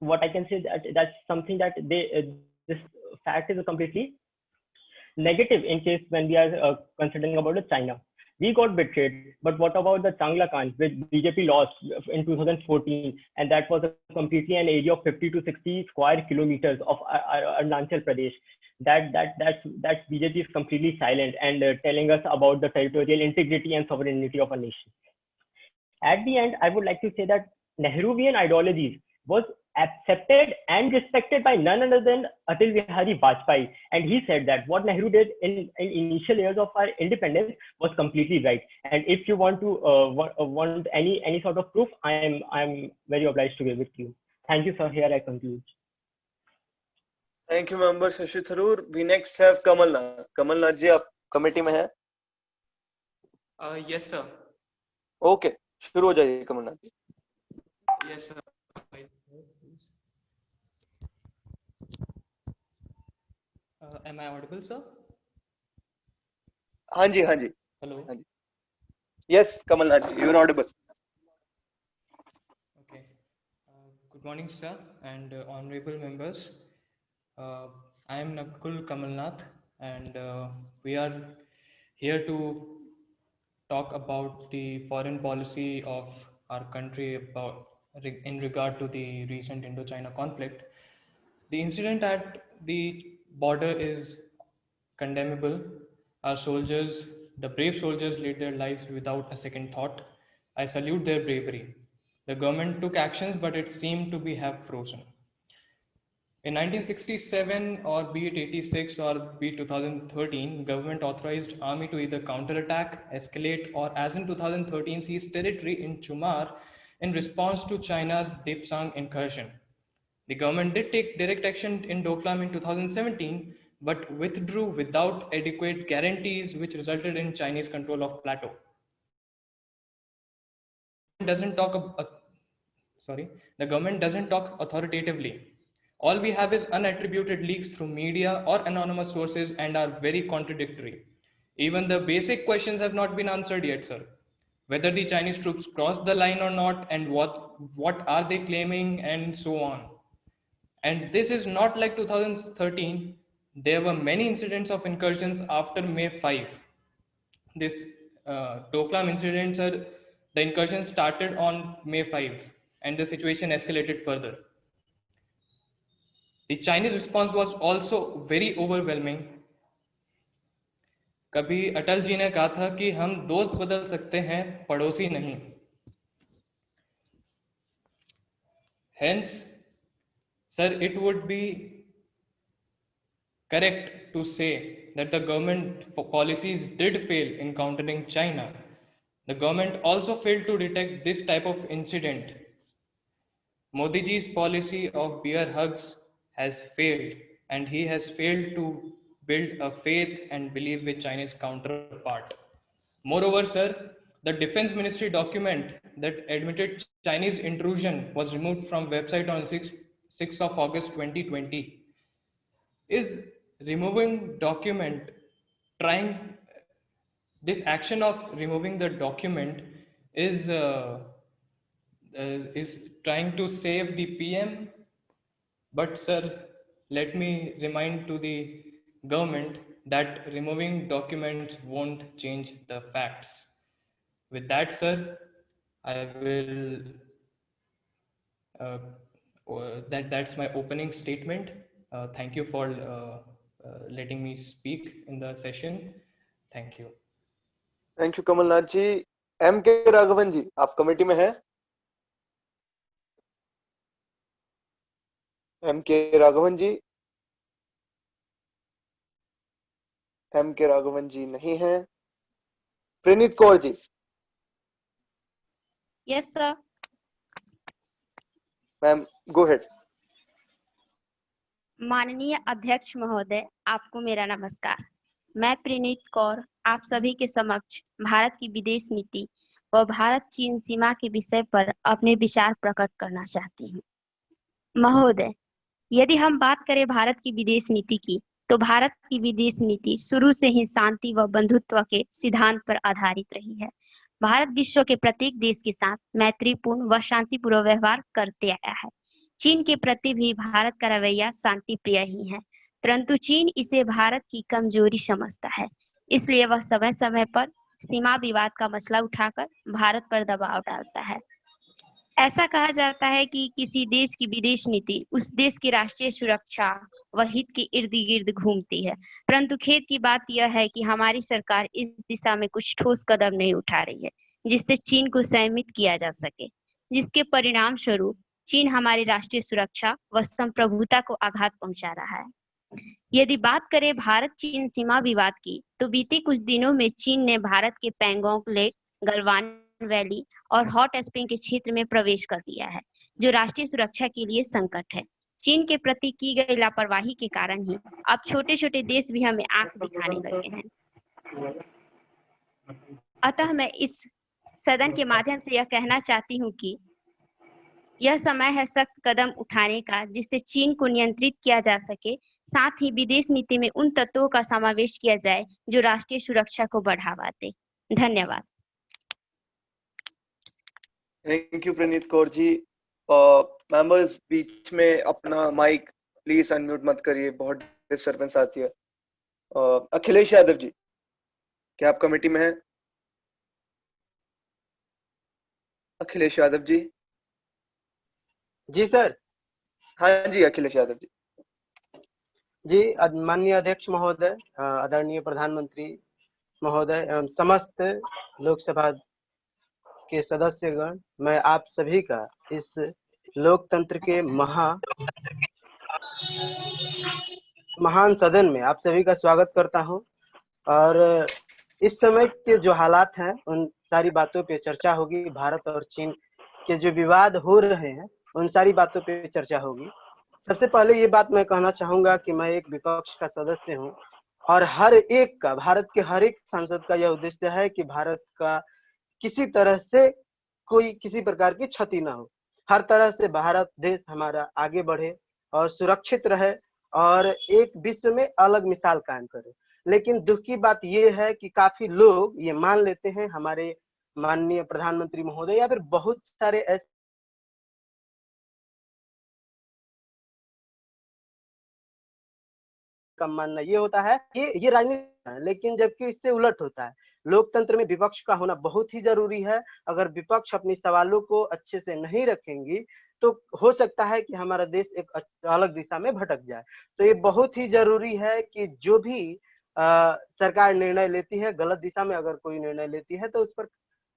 what I can say, that that's something that this fact is completely negative in case when we are considering about the China. We got betrayed, but what about the Changla Khan, which BJP lost in 2014, and that was a completely an area of 50 to 60 square kilometers of Arunachal Pradesh. That BJP is completely silent and telling us about the territorial integrity and sovereignty of a nation. At the end, I would like to say that Nehruvian ideologies was accepted and respected by none other than Atal Bihari Vajpayee. And he said that what Nehru did in initial years of our independence was completely right. And if you want to want any sort of proof, I'm very obliged to give it to you. Thank you, sir. Here I conclude. Thank you, member Shashi Tharoor. We next have Kamal Nath. Kamal Nath जी, आप committee में हैं? Yes, sir. Okay, शुरू हो जाइए Kamal Nath ji. Yes, sir. Am I audible, sir? हाँ जी, हाँ जी. Hello. हाँ जी. Yes, Kamal Nath ji, you are audible. Okay. Good morning, sir, and honorable members. I am Nakul Kamal Nath, and we are here to talk about the foreign policy of our country in regard to the recent Indo-China conflict. The incident at the border is condemnable. Our soldiers, the brave soldiers, laid their lives without a second thought. I salute their bravery. The government took actions, but it seemed to have frozen. In 1967, or be it 86 or be it 2013, government authorized army to either counterattack, escalate, or as in 2013, seize territory in Chumar in response to China's Depsang incursion. The government did take direct action in Doklam in 2017, but withdrew without adequate guarantees, which resulted in Chinese control of plateau. The government doesn't talk authoritatively. All we have is unattributed leaks through media or anonymous sources and are very contradictory. Even the basic questions have not been answered yet, sir. Whether the Chinese troops crossed the line or not, and what are they claiming, and so on. And this is not like 2013. There were many incidents of incursions after May 5. This Doklam incident, sir, the incursion started on May 5 and the situation escalated further. The Chinese response was also very overwhelming. कभी अटल जी ने कहा था कि हम दोस्त बदल सकते हैं, पड़ोसी नहीं. Hence, sir, it would be correct to say that the government policies did fail in countering China. The government also failed to detect this type of incident. Modi ji's policy of beer hugs has failed, and he has failed to build a faith and belief with Chinese counterpart. Moreover, sir, the Defense Ministry document that admitted Chinese intrusion was removed from website on 6th of August 2020. Is removing document this action of removing the document is trying to save the PM? But sir, let me remind to the government that removing documents won't change the facts. With that, sir, I will that's my opening statement. Thank you for letting me speak in the session. Thank you. Thank you, Kamal Nath ji. M.K. Raghavan ji, आप committee में हैं? M.K. Raghavan ji. M.K. Raghavan ji नहीं हैं. Pranit Kaur ji. Yes, sir. Ma'am, go ahead. माननीय अध्यक्ष महोदय, आपको मेरा नमस्कार. मैं प्रणीत कौर आप सभी के समक्ष भारत की विदेश नीति व भारत चीन सीमा के विषय पर अपने विचार प्रकट करना चाहती हूँ. महोदय, यदि हम बात करें भारत की विदेश नीति की, तो भारत की विदेश नीति शुरू से ही शांति व बंधुत्व के सिद्धांत पर आधारित रही है. भारत विश्व के प्रत्येक देश के साथ मैत्रीपूर्ण व शांतिपूर्ण व्यवहार करते आया है. चीन के प्रति भी भारत का रवैया शांति प्रिय ही है, परंतु चीन इसे भारत की कमजोरी समझता है। इसलिए वह समय समय पर सीमा विवाद का मसला उठाकर भारत पर दबाव डालता है। ऐसा कहा जाता है कि किसी देश की विदेश नीति उस देश की राष्ट्रीय सुरक्षा व हित के इर्द गिर्द घूमती है, परंतु खेद की बात यह है कि हमारी सरकार इस दिशा में कुछ ठोस कदम नहीं उठा रही है जिससे चीन को संयमित किया जा सके, जिसके परिणाम स्वरूप चीन हमारी राष्ट्रीय सुरक्षा व संप्रभुता को आघात पहुंचा रहा है। यदि बात करें भारत चीन सीमा विवाद की, तो बीते कुछ दिनों में चीन ने भारत के पैंगोंग लेक, गलवान वैली और हॉट स्प्रिंग के क्षेत्र में प्रवेश कर दिया है, जो राष्ट्रीय सुरक्षा के लिए संकट है। चीन के प्रति की गई लापरवाही के कारण ही अब छोटे छोटे देश भी हमें आंख दिखाने लगे हैं। अतः मैं इस सदन के माध्यम से यह कहना चाहती हूँ कि यह समय है सख्त कदम उठाने का जिससे चीन को नियंत्रित किया जा सके, साथ ही विदेश नीति में उन तत्वों का समावेश किया जाए जो राष्ट्रीय सुरक्षा को बढ़ावा दे। धन्यवाद। Thank you Praneet Kaur ji. Members बीच में अपना माइक प्लीज अनम्यूट मत करिए, बहुत डिस्टर्बेंस आती है। अखिलेश यादव जी, क्या आप कमेटी में हैं? अखिलेश यादव जी। जी सर। हाँ जी, अखिलेश यादव जी। जी, माननीय अध्यक्ष महोदय, आदरणीय प्रधानमंत्री महोदय एवं समस्त लोकसभा के सदस्यगण, मैं आप सभी का इस लोकतंत्र के महान सदन में आप सभी का स्वागत करता हूं। और इस समय के जो हालात हैं उन सारी बातों पे चर्चा होगी। भारत और चीन के जो विवाद हो रहे हैं उन सारी बातों पे चर्चा होगी। सबसे पहले ये बात मैं कहना चाहूंगा कि मैं एक विपक्ष का सदस्य हूं और हर एक का, भारत के हर एक सांसद का यह उद्देश्य है कि भारत का किसी तरह से कोई किसी प्रकार की क्षति ना हो। हर तरह से भारत देश हमारा आगे बढ़े और सुरक्षित रहे और एक विश्व में अलग मिसाल कायम करे। लेकिन दुख की बात यह है कि काफी लोग ये मान लेते हैं, हमारे माननीय प्रधानमंत्री महोदय या फिर बहुत सारे ऐसे का मानना ये होता है कि ये राजनीति है, लेकिन जबकि इससे उलट होता है। लोकतंत्र में विपक्ष का होना बहुत ही जरूरी है। अगर विपक्ष अपने सवालों को अच्छे से नहीं रखेंगी तो हो सकता है कि हमारा देश एक अलग दिशा में भटक जाए। तो ये बहुत ही जरूरी है कि जो भी सरकार निर्णय लेती है, गलत दिशा में अगर कोई निर्णय लेती है तो उस पर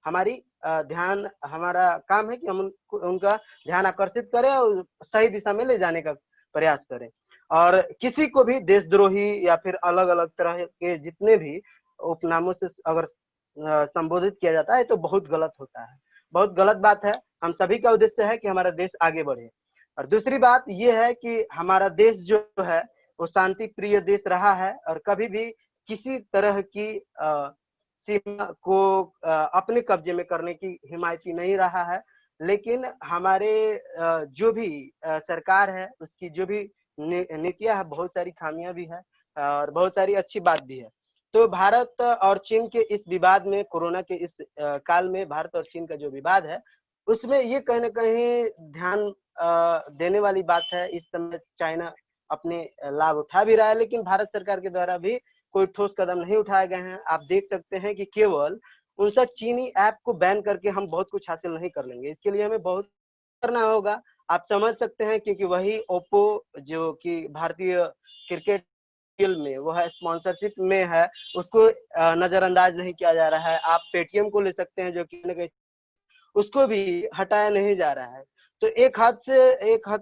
हमारा काम है कि हम उनका ध्यान आकर्षित करें और सही दिशा में ले जाने का प्रयास करें। और किसी को भी देशद्रोही या फिर अलग अलग तरह के जितने भी उपनामों से अगर संबोधित किया जाता है तो बहुत गलत होता है, बहुत गलत बात है। हम सभी का उद्देश्य है कि हमारा देश आगे बढ़े। और दूसरी बात यह है कि हमारा देश जो है वो शांति प्रिय देश रहा है और कभी भी किसी तरह की सीमा को अपने कब्जे में करने की हिमायती नहीं रहा है। लेकिन हमारे जो भी सरकार है उसकी जो भी नीतियां है, बहुत सारी खामियां भी है और बहुत सारी अच्छी बात भी है। तो भारत और चीन के इस विवाद में, कोरोना के इस काल में भारत और चीन का जो विवाद है उसमें ये कहीं ना कहीं ध्यान देने वाली बात है। इस समय चाइना अपने लाभ उठा भी रहा है, लेकिन भारत सरकार के द्वारा भी कोई ठोस कदम नहीं उठाए गए हैं। आप देख सकते हैं कि केवल 59 चीनी ऐप को बैन करके हम बहुत कुछ हासिल नहीं कर लेंगे, इसके लिए हमें बहुत करना होगा। आप समझ सकते हैं क्योंकि वही ओप्पो जो कि भारतीय क्रिकेट में वह स्पॉन्सरशिप में है, उसको नजरअंदाज नहीं किया जा रहा है। आप पेटीएम को ले सकते हैं जो कि उसको भी हटाया नहीं जा रहा है। तो एक हद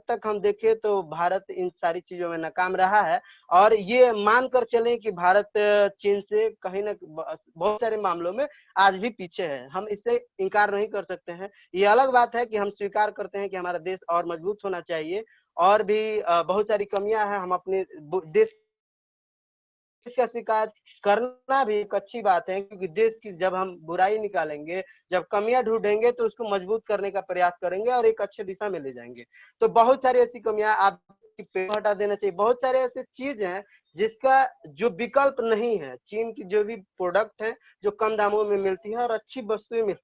तक हम देखें तो भारत इन सारी चीजों में नाकाम रहा है। और ये मानकर चलें कि भारत चीन से कहीं ना बहुत सारे मामलों में आज भी पीछे है, हम इससे इनकार नहीं कर सकते हैं। ये अलग बात है कि हम स्वीकार करते हैं कि हमारा देश और मजबूत होना चाहिए और भी बहुत सारी कमियां हैं। हम अपने देश का शिकायत करना भी एक अच्छी बात है, क्योंकि देश की जब हम बुराई निकालेंगे, जब कमियां ढूंढेंगे तो उसको मजबूत करने का प्रयास करेंगे और एक अच्छे दिशा में ले जाएंगे। तो बहुत सारी ऐसी कमियां आप हटा देना चाहिए। बहुत सारे ऐसे चीज हैं जिसका जो विकल्प नहीं है। चीन की जो भी प्रोडक्ट है जो कम दामों में मिलती है और अच्छी वस्तुएं मिलती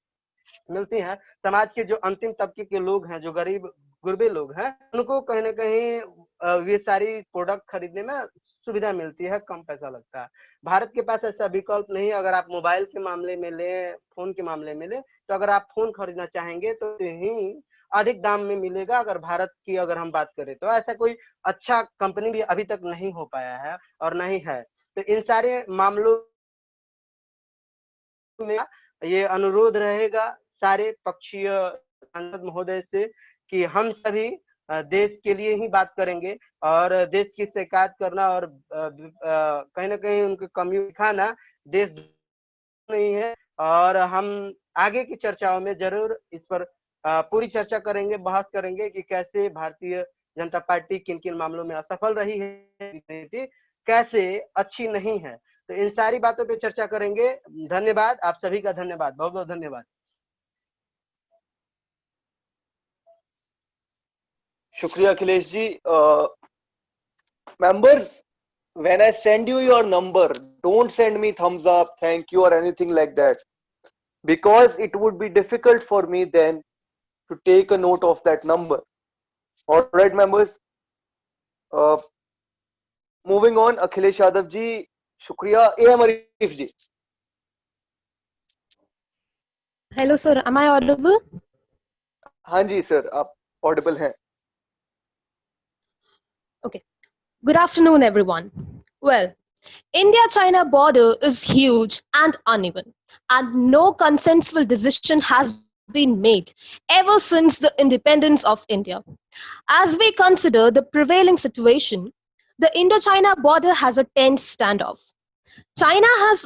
मिलती हैं, समाज के जो अंतिम तबके के लोग हैं, जो गरीब गुरबे लोग हैं, उनको कहीं ना कहीं ये सारी प्रोडक्ट खरीदने में सुविधा मिलती है, कम पैसा लगता है। भारत के पास ऐसा विकल्प नहीं है। अगर आप मोबाइल के मामले में लें, फोन के मामले में लें, तो अगर आप फोन खरीदना चाहेंगे तो ही अधिक दाम में मिलेगा। अगर भारत की अगर हम बात करें तो ऐसा कोई अच्छा कंपनी भी अभी तक नहीं हो पाया है और नहीं है। तो इन सारे मामलों में ये अनुरोध रहेगा सारे पक्षीय सांसद महोदय से कि हम सभी देश के लिए ही बात करेंगे और देश की शिकायत करना और कहीं ना कहीं उनकी कमियों दिखाना देश नहीं है। और हम आगे की चर्चाओं में जरूर इस पर पूरी चर्चा करेंगे, बहस करेंगे कि कैसे भारतीय जनता पार्टी किन किन मामलों में असफल रही है, कैसे अच्छी नहीं है। तो इन सारी बातों पे चर्चा करेंगे। धन्यवाद, आप सभी का धन्यवाद, बहुत बहुत धन्यवाद। शुक्रिया Akhilesh ji. members, when I send you your number, don't send me thumbs up, thank you or anything like that, because it would be difficult for me then to take a note of that number. All right members, moving on, Akhilesh Yadav ji, shukriya. AM Arif ji. Hello sir, am I audible? हाँ जी sir, आप audible हैं. Okay. Good afternoon, everyone. Well, India-China border is huge and uneven, and no consensual decision has been made ever since the independence of India. As we consider the prevailing situation, the Indo-China border has a tense standoff. China has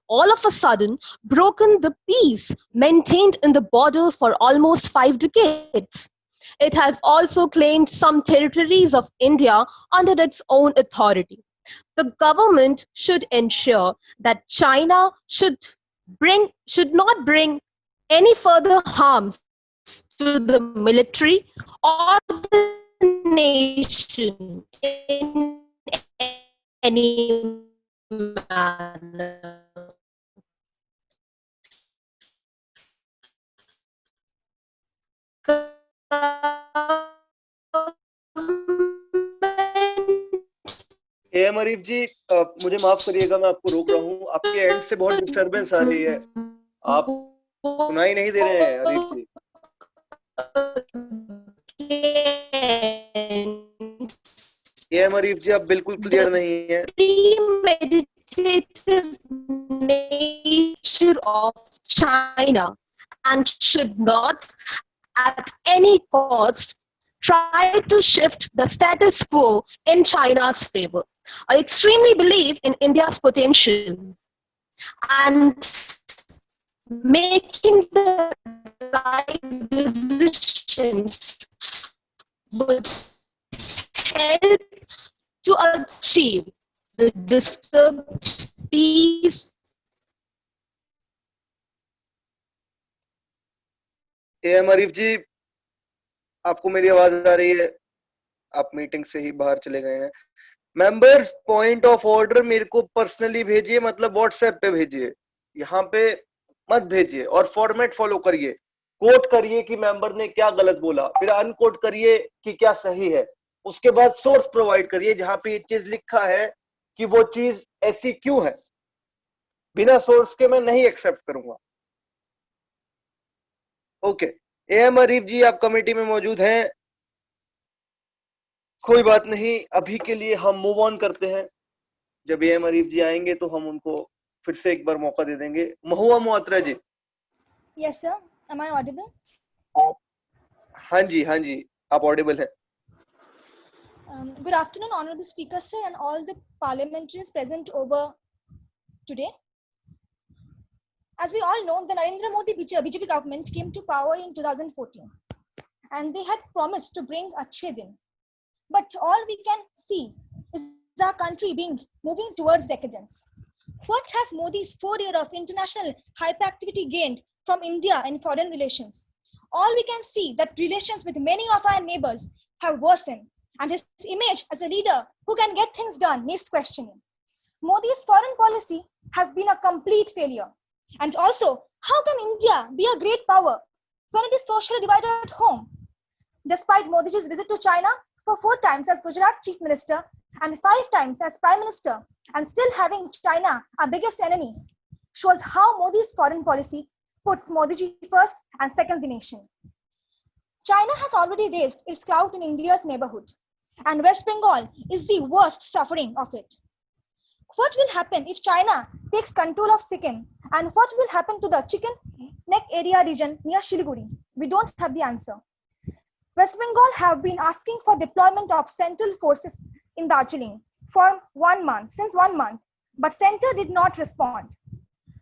all of a sudden broken the peace maintained in the border for almost 5 decades. It has also claimed some territories of India under its own authority. The government should ensure that China should not bring any further harms to the military or the nation in any manner. AM Arif जी, मुझे माफ करिएगा, मैं आपको रोक रहा हूँ। आपके and से बहुत डिस्टरबेंस आ रही है, आप सुनाई नहीं दे रहे हैं अरीफ जी। AM Arif जी, आप बिल्कुल क्लियर नहीं है। Premeditative nature of China and should not at any cost try to shift the status quo in China's favor. I extremely believe in India's potential and making the right decisions would help to achieve the disturbed peace. AM Arif जी, आपको मेरी आवाज आ रही है? आप meeting से ही बाहर चले गए हैं। मेंबर्स, पॉइंट ऑफ ऑर्डर मेरे को पर्सनली भेजिए, मतलब व्हाट्सएप पे भेजिए, यहाँ पे मत भेजिए, और फॉर्मेट फॉलो करिए। कोट करिए कि मेंबर ने क्या गलत बोला, फिर अनकोट करिए कि क्या सही है, उसके बाद सोर्स प्रोवाइड करिए जहां पे ये चीज लिखा है कि वो चीज ऐसी क्यों है। बिना सोर्स के मैं नहीं एक्सेप्ट करूंगा। ओके, AM Arif जी, आप कमेटी में मौजूद हैं? कोई बात नहीं, अभी के लिए हम मूव ऑन करते हैं। जब AM Arif जी आएंगे तो हम उनको फिर से एक बार मौका दे देंगे। Mahua Moitra ji. Yes sir, am I audible? हाँ जी, हाँ जी, आप ऑडिबल हैं। Good afternoon, honorable speaker sir, and all the parliamentarians present over today. As we all know, the Narendra Modi BJP government came to power in 2014, and they had promised to bring Achhe Din. But all we can see is our country moving towards decadence. What have Modi's 4 years of international hyperactivity gained from India in foreign relations? All we can see that relations with many of our neighbors have worsened, and his image as a leader who can get things done needs questioning. Modi's foreign policy has been a complete failure. And also, how can India be a great power when it is socially divided at home? Despite Modi's visit to China for 4 times as Gujarat Chief Minister and 5 times as Prime Minister, and still having China our biggest enemy, shows how Modi's foreign policy puts Modiji first and seconds the nation. China has already raised its clout in India's neighborhood, and West Bengal is the worst suffering of it. What will happen if China takes control of Sikkim, and what will happen to the Chicken Neck area region near Siliguri? We don't have the answer. West Bengal have been asking for deployment of central forces in Darjeeling for 1 month, since 1 month, but center did not respond.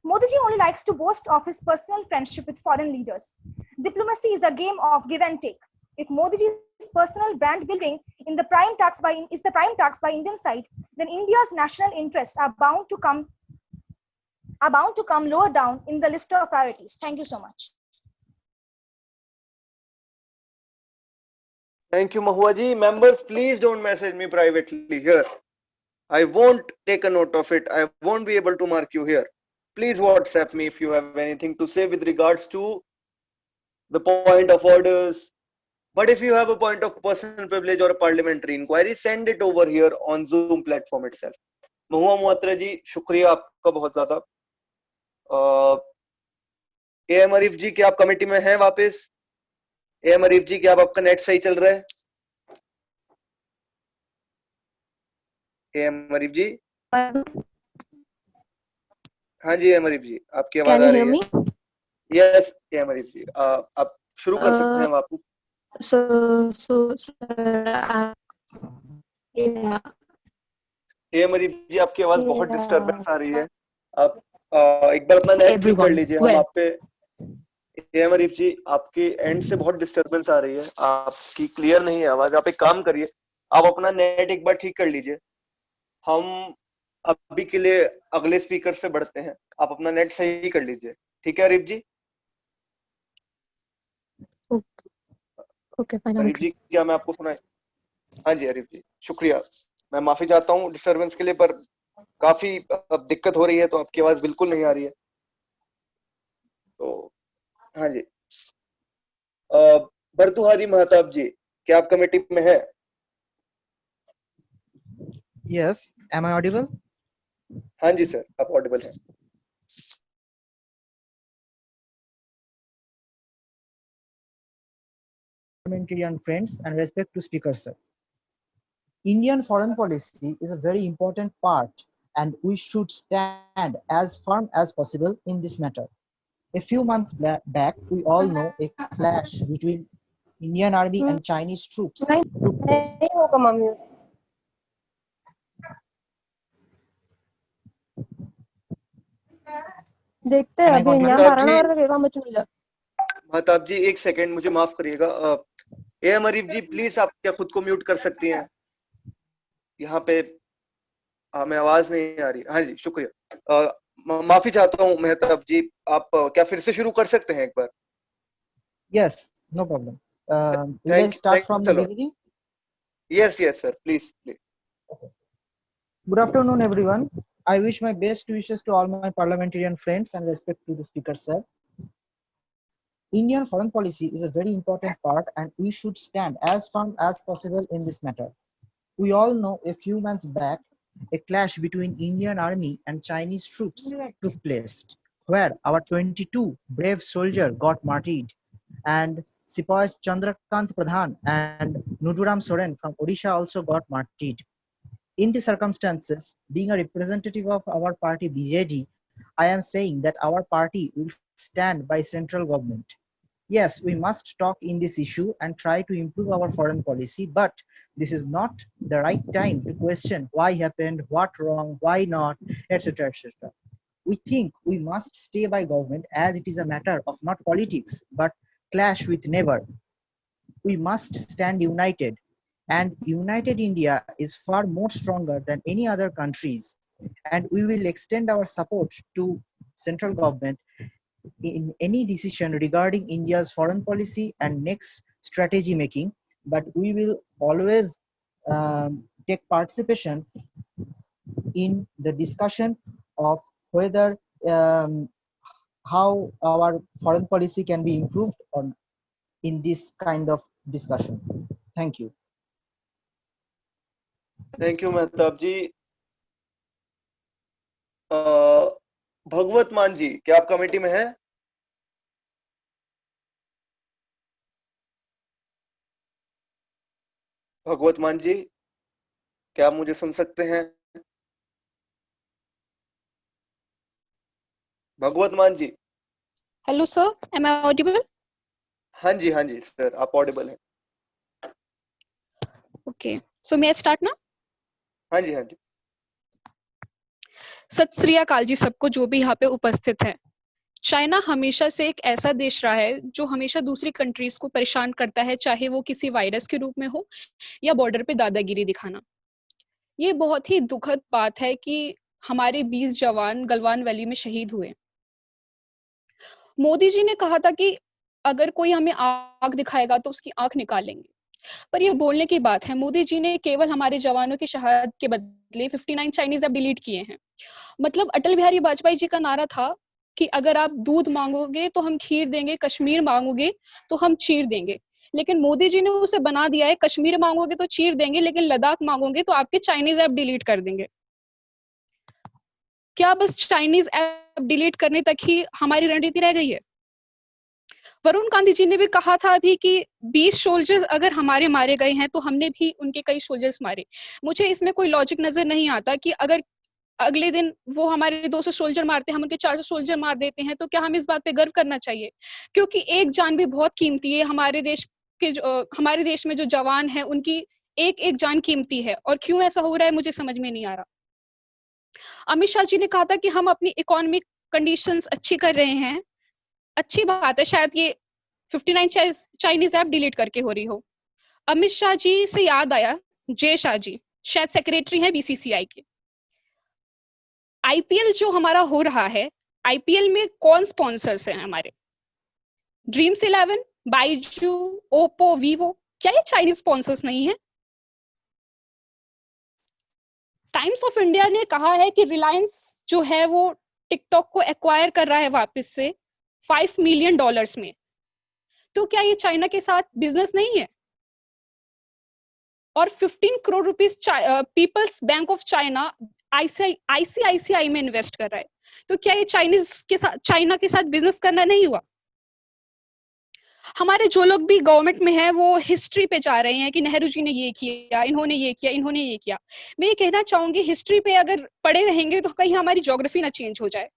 Modiji only likes to boast of his personal friendship with foreign leaders. Diplomacy is a game of give and take. If Modi's personal brand building is the prime tax by Indian side, then India's national interests are bound to come lower down in the list of priorities. Thank you so much. Thank you, Mahua ji. Members, please don't message me privately here. I won't take a note of it. I won't be able to mark you here. Please WhatsApp me if you have anything to say with regards to the point of orders. But if you have a point of personal privilege or a parliamentary inquiry, send it over here on Zoom platform itself. Mahua Mohatra ji, शुक्रिया आपका बहुत ज़्यादा. AM Arif जी, क्या आप committee में हैं वापस? AM Arif जी, क्या आपका नेट सही चल रहा है? AM Arif जी, हाँ जी AM Arif जी, आपकी आवाज आ रही है? Yes, AM Arif जी, आप शुरू कर सकते हैं वापस. AM Arif जी, आपकी आवाज बहुत डिस्टर्बेंस आ रही है. आप एक बार अपना नेट ठीक कर लीजिए. हम आप पे AM Arif जी, आपके एंड से बहुत डिस्टर्बेंस आ रही है. आपकी क्लियर नहीं है आवाज. आप एक काम करिए, आप अपना नेट एक बार ठीक कर लीजिए. हम अभी के लिए अगले स्पीकर से बढ़ते हैं. आप अपना नेट सही कर लीजिए. ठीक है अरीफ जी? Okay fine. अरीफ जी, क्या मैं आपको सुनाए? हाँ जी अरीफ जी, शुक्रिया. मैं माफी चाहता हूँ डिस्टर्बेंस के लिए, पर काफी अब दिक्कत हो रही है, तो आपकी आवाज बिल्कुल नहीं आ रही है. तो हाँ जी, भर्तृहारी महताब जी, क्या आप कमेटी में है? Yes, am I audible? हाँ जी सर, आप ऑडिबल हैं. Parliamentarian friends and respect to speaker sir. Indian foreign policy is a very important part, and we should stand as firm as possible in this matter. A few months back, we all know a clash between Indian army and Chinese troops took place. देखते हैं अभी यहाँ പറയണവർക്ക് കേൾക്കാൻ പറ്റുന്നില്ല. महताब जी एक second, मुझे माफ करिएगा. AM Arif जी, प्लीज आप क्या खुद को म्यूट कर सकती हैं? यहाँ पे हमें आवाज नहीं आ रही. हाँ जी, शुक्रिया. माफी चाहता हूँ महताब जी, आप क्या फिर से शुरू कर सकते हैं एक बार? Yes, no problem. Will I start from the beginning? Yes, sir. Please. Okay. Good afternoon, everyone. I wish my best wishes to all my parliamentarian friends and respect to the speaker, sir. Indian foreign policy is a very important part, and we should stand as firm as possible in this matter. We all know a few months back, a clash between Indian army and Chinese troops took place, where our 22 brave soldiers got martyred, and Sipai Chandrakant Pradhan and Nuduram Soren from Odisha also got martyred. In the circumstances, being a representative of our party BJD, I am saying that our party will stand by central government. Yes, we must talk in this issue and try to improve our foreign policy, but this is not the right time to question why happened, what wrong, why not, etc., etc. We think we must stay by government as it is a matter of not politics, but clash with neighbor. We must stand united, and united India is far more stronger than any other countries, and we will extend our support to central government in any decision regarding India's foreign policy and next strategy making, but we will always take participation in the discussion of whether how our foreign policy can be improved on in this kind of discussion. Thank you. Thank you Mehtab ji. भगवत मान जी, क्या आप committee में हैं? भगवत मान जी, क्या आप मुझे सुन सकते हैं? भगवत मान जी। Hello, sir. Am I audible? हाँ जी सर, आप ऑडिबल हैं। Okay. So may I start now? हाँ जी। सत श्री अकाल जी सबको, जो भी यहाँ पे उपस्थित है। चाइना हमेशा से एक ऐसा देश रहा है जो हमेशा दूसरी कंट्रीज को परेशान करता है, चाहे वो किसी वायरस के रूप में हो या बॉर्डर पे दादागिरी दिखाना। ये बहुत ही दुखद बात है कि हमारे 20 जवान गलवान वैली में शहीद हुए। मोदी जी ने कहा था कि अगर कोई हमें आग दिखाएगा तो उसकी आंख निकाल लेंगे, पर ये बोलने की बात है। मोदी जी ने केवल हमारे जवानों की शहादत के बदले 59 चाइनीज ऐप डिलीट किए हैं। मतलब अटल बिहारी वाजपेयी जी का नारा था कि अगर आप दूध मांगोगे तो हम खीर देंगे, कश्मीर मांगोगे तो हम चीर देंगे। लेकिन मोदी जी ने उसे बना दिया है, कश्मीर मांगोगे तो चीर देंगे, लेकिन लद्दाख मांगोगे तो आपके चाइनीज ऐप डिलीट कर देंगे। क्या बस चाइनीज ऐप डिलीट करने तक ही हमारी रणनीति रह गई है? वरुण गांधी जी ने भी कहा था अभी कि 20 सोल्जर्स अगर हमारे मारे गए हैं तो हमने भी उनके कई सोल्जर्स मारे। मुझे इसमें कोई लॉजिक नजर नहीं आता कि अगर अगले दिन वो हमारे 200 सोल्जर मारते हैं, हम उनके 400 सोल्जर मार देते हैं, तो क्या हमें इस बात पे गर्व करना चाहिए? क्योंकि एक जान भी बहुत कीमती है। हमारे देश में जो जवान है उनकी एक एक जान कीमती है, और क्यों ऐसा हो रहा है मुझे समझ में नहीं आ रहा। अमित शाह जी ने कहा था कि हम अपनी इकोनॉमिक कंडीशंस अच्छी कर रहे हैं। अच्छी बात है, शायद ये 59 चाइनीज ऐप डिलीट करके हो रही हो। अमित शाह जी से याद आया, जय शाह जी शायद सेक्रेटरी हैं बीसीसीआई के। आईपीएल जो हमारा हो रहा है, आईपीएल में कौन स्पॉन्सर्स हैं हमारे? ड्रीम्स 11, बाइजू, ओप्पो, वीवो, क्या ये चाइनीज स्पॉन्सर्स नहीं है? टाइम्स ऑफ इंडिया ने कहा है कि रिलायंस जो है वो टिकटॉक को एक्वायर कर रहा है वापस से $5 मिलियन में। तो क्या ये चाइना के साथ बिजनेस नहीं है? और 15 crore rupees People's Bank of China ICICI में इन्वेस्ट कर रहा है। तो क्या ये चाइना के साथ बिजनेस करना नहीं हुआ? हमारे जो लोग भी गवर्नमेंट में हैं वो हिस्ट्री पे जा रहे हैं कि नेहरू जी ने ये किया, इन्होंने ये किया, इन्होंने ये किया। मैं ये कहना चाहूंगी, हिस्ट्री पे अगर पढ़े रहेंगे तो कहीं हमारी ज्योग्राफी ना चेंज हो जाए।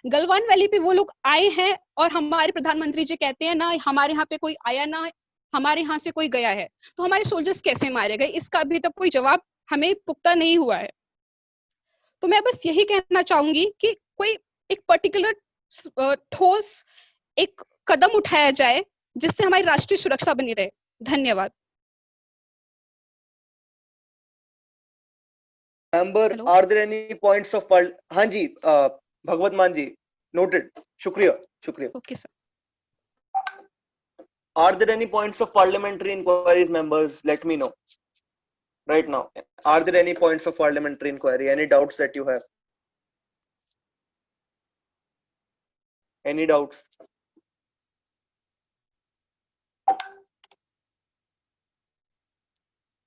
गलवान वैली पे वो लोग आए हैं और हमारे प्रधानमंत्री जी कहते हैं ना हमारे यहाँ पे कोई आया, ना हमारे यहाँ से कोई गया है। तो हमारे सोल्जर्स कैसे मारे गए, इसका अभी तक कोई जवाब हमें पुख्ता नहीं हुआ है। तो मैं बस यही कहना चाहूंगी कि कोई एक पर्टिकुलर ठोस एक कदम उठाया जाए जिससे हमारी राष्ट्रीय सुरक्षा बनी रहे। धन्यवाद। Member, are there any points of हाँ जी, भगवत मान जी, नोटेड। शुक्रिया। Okay sir. Are there any points of parliamentary inquiries, members? Let me know right now. Are there any points of parliamentary inquiry? Any doubts that you have? Any doubts?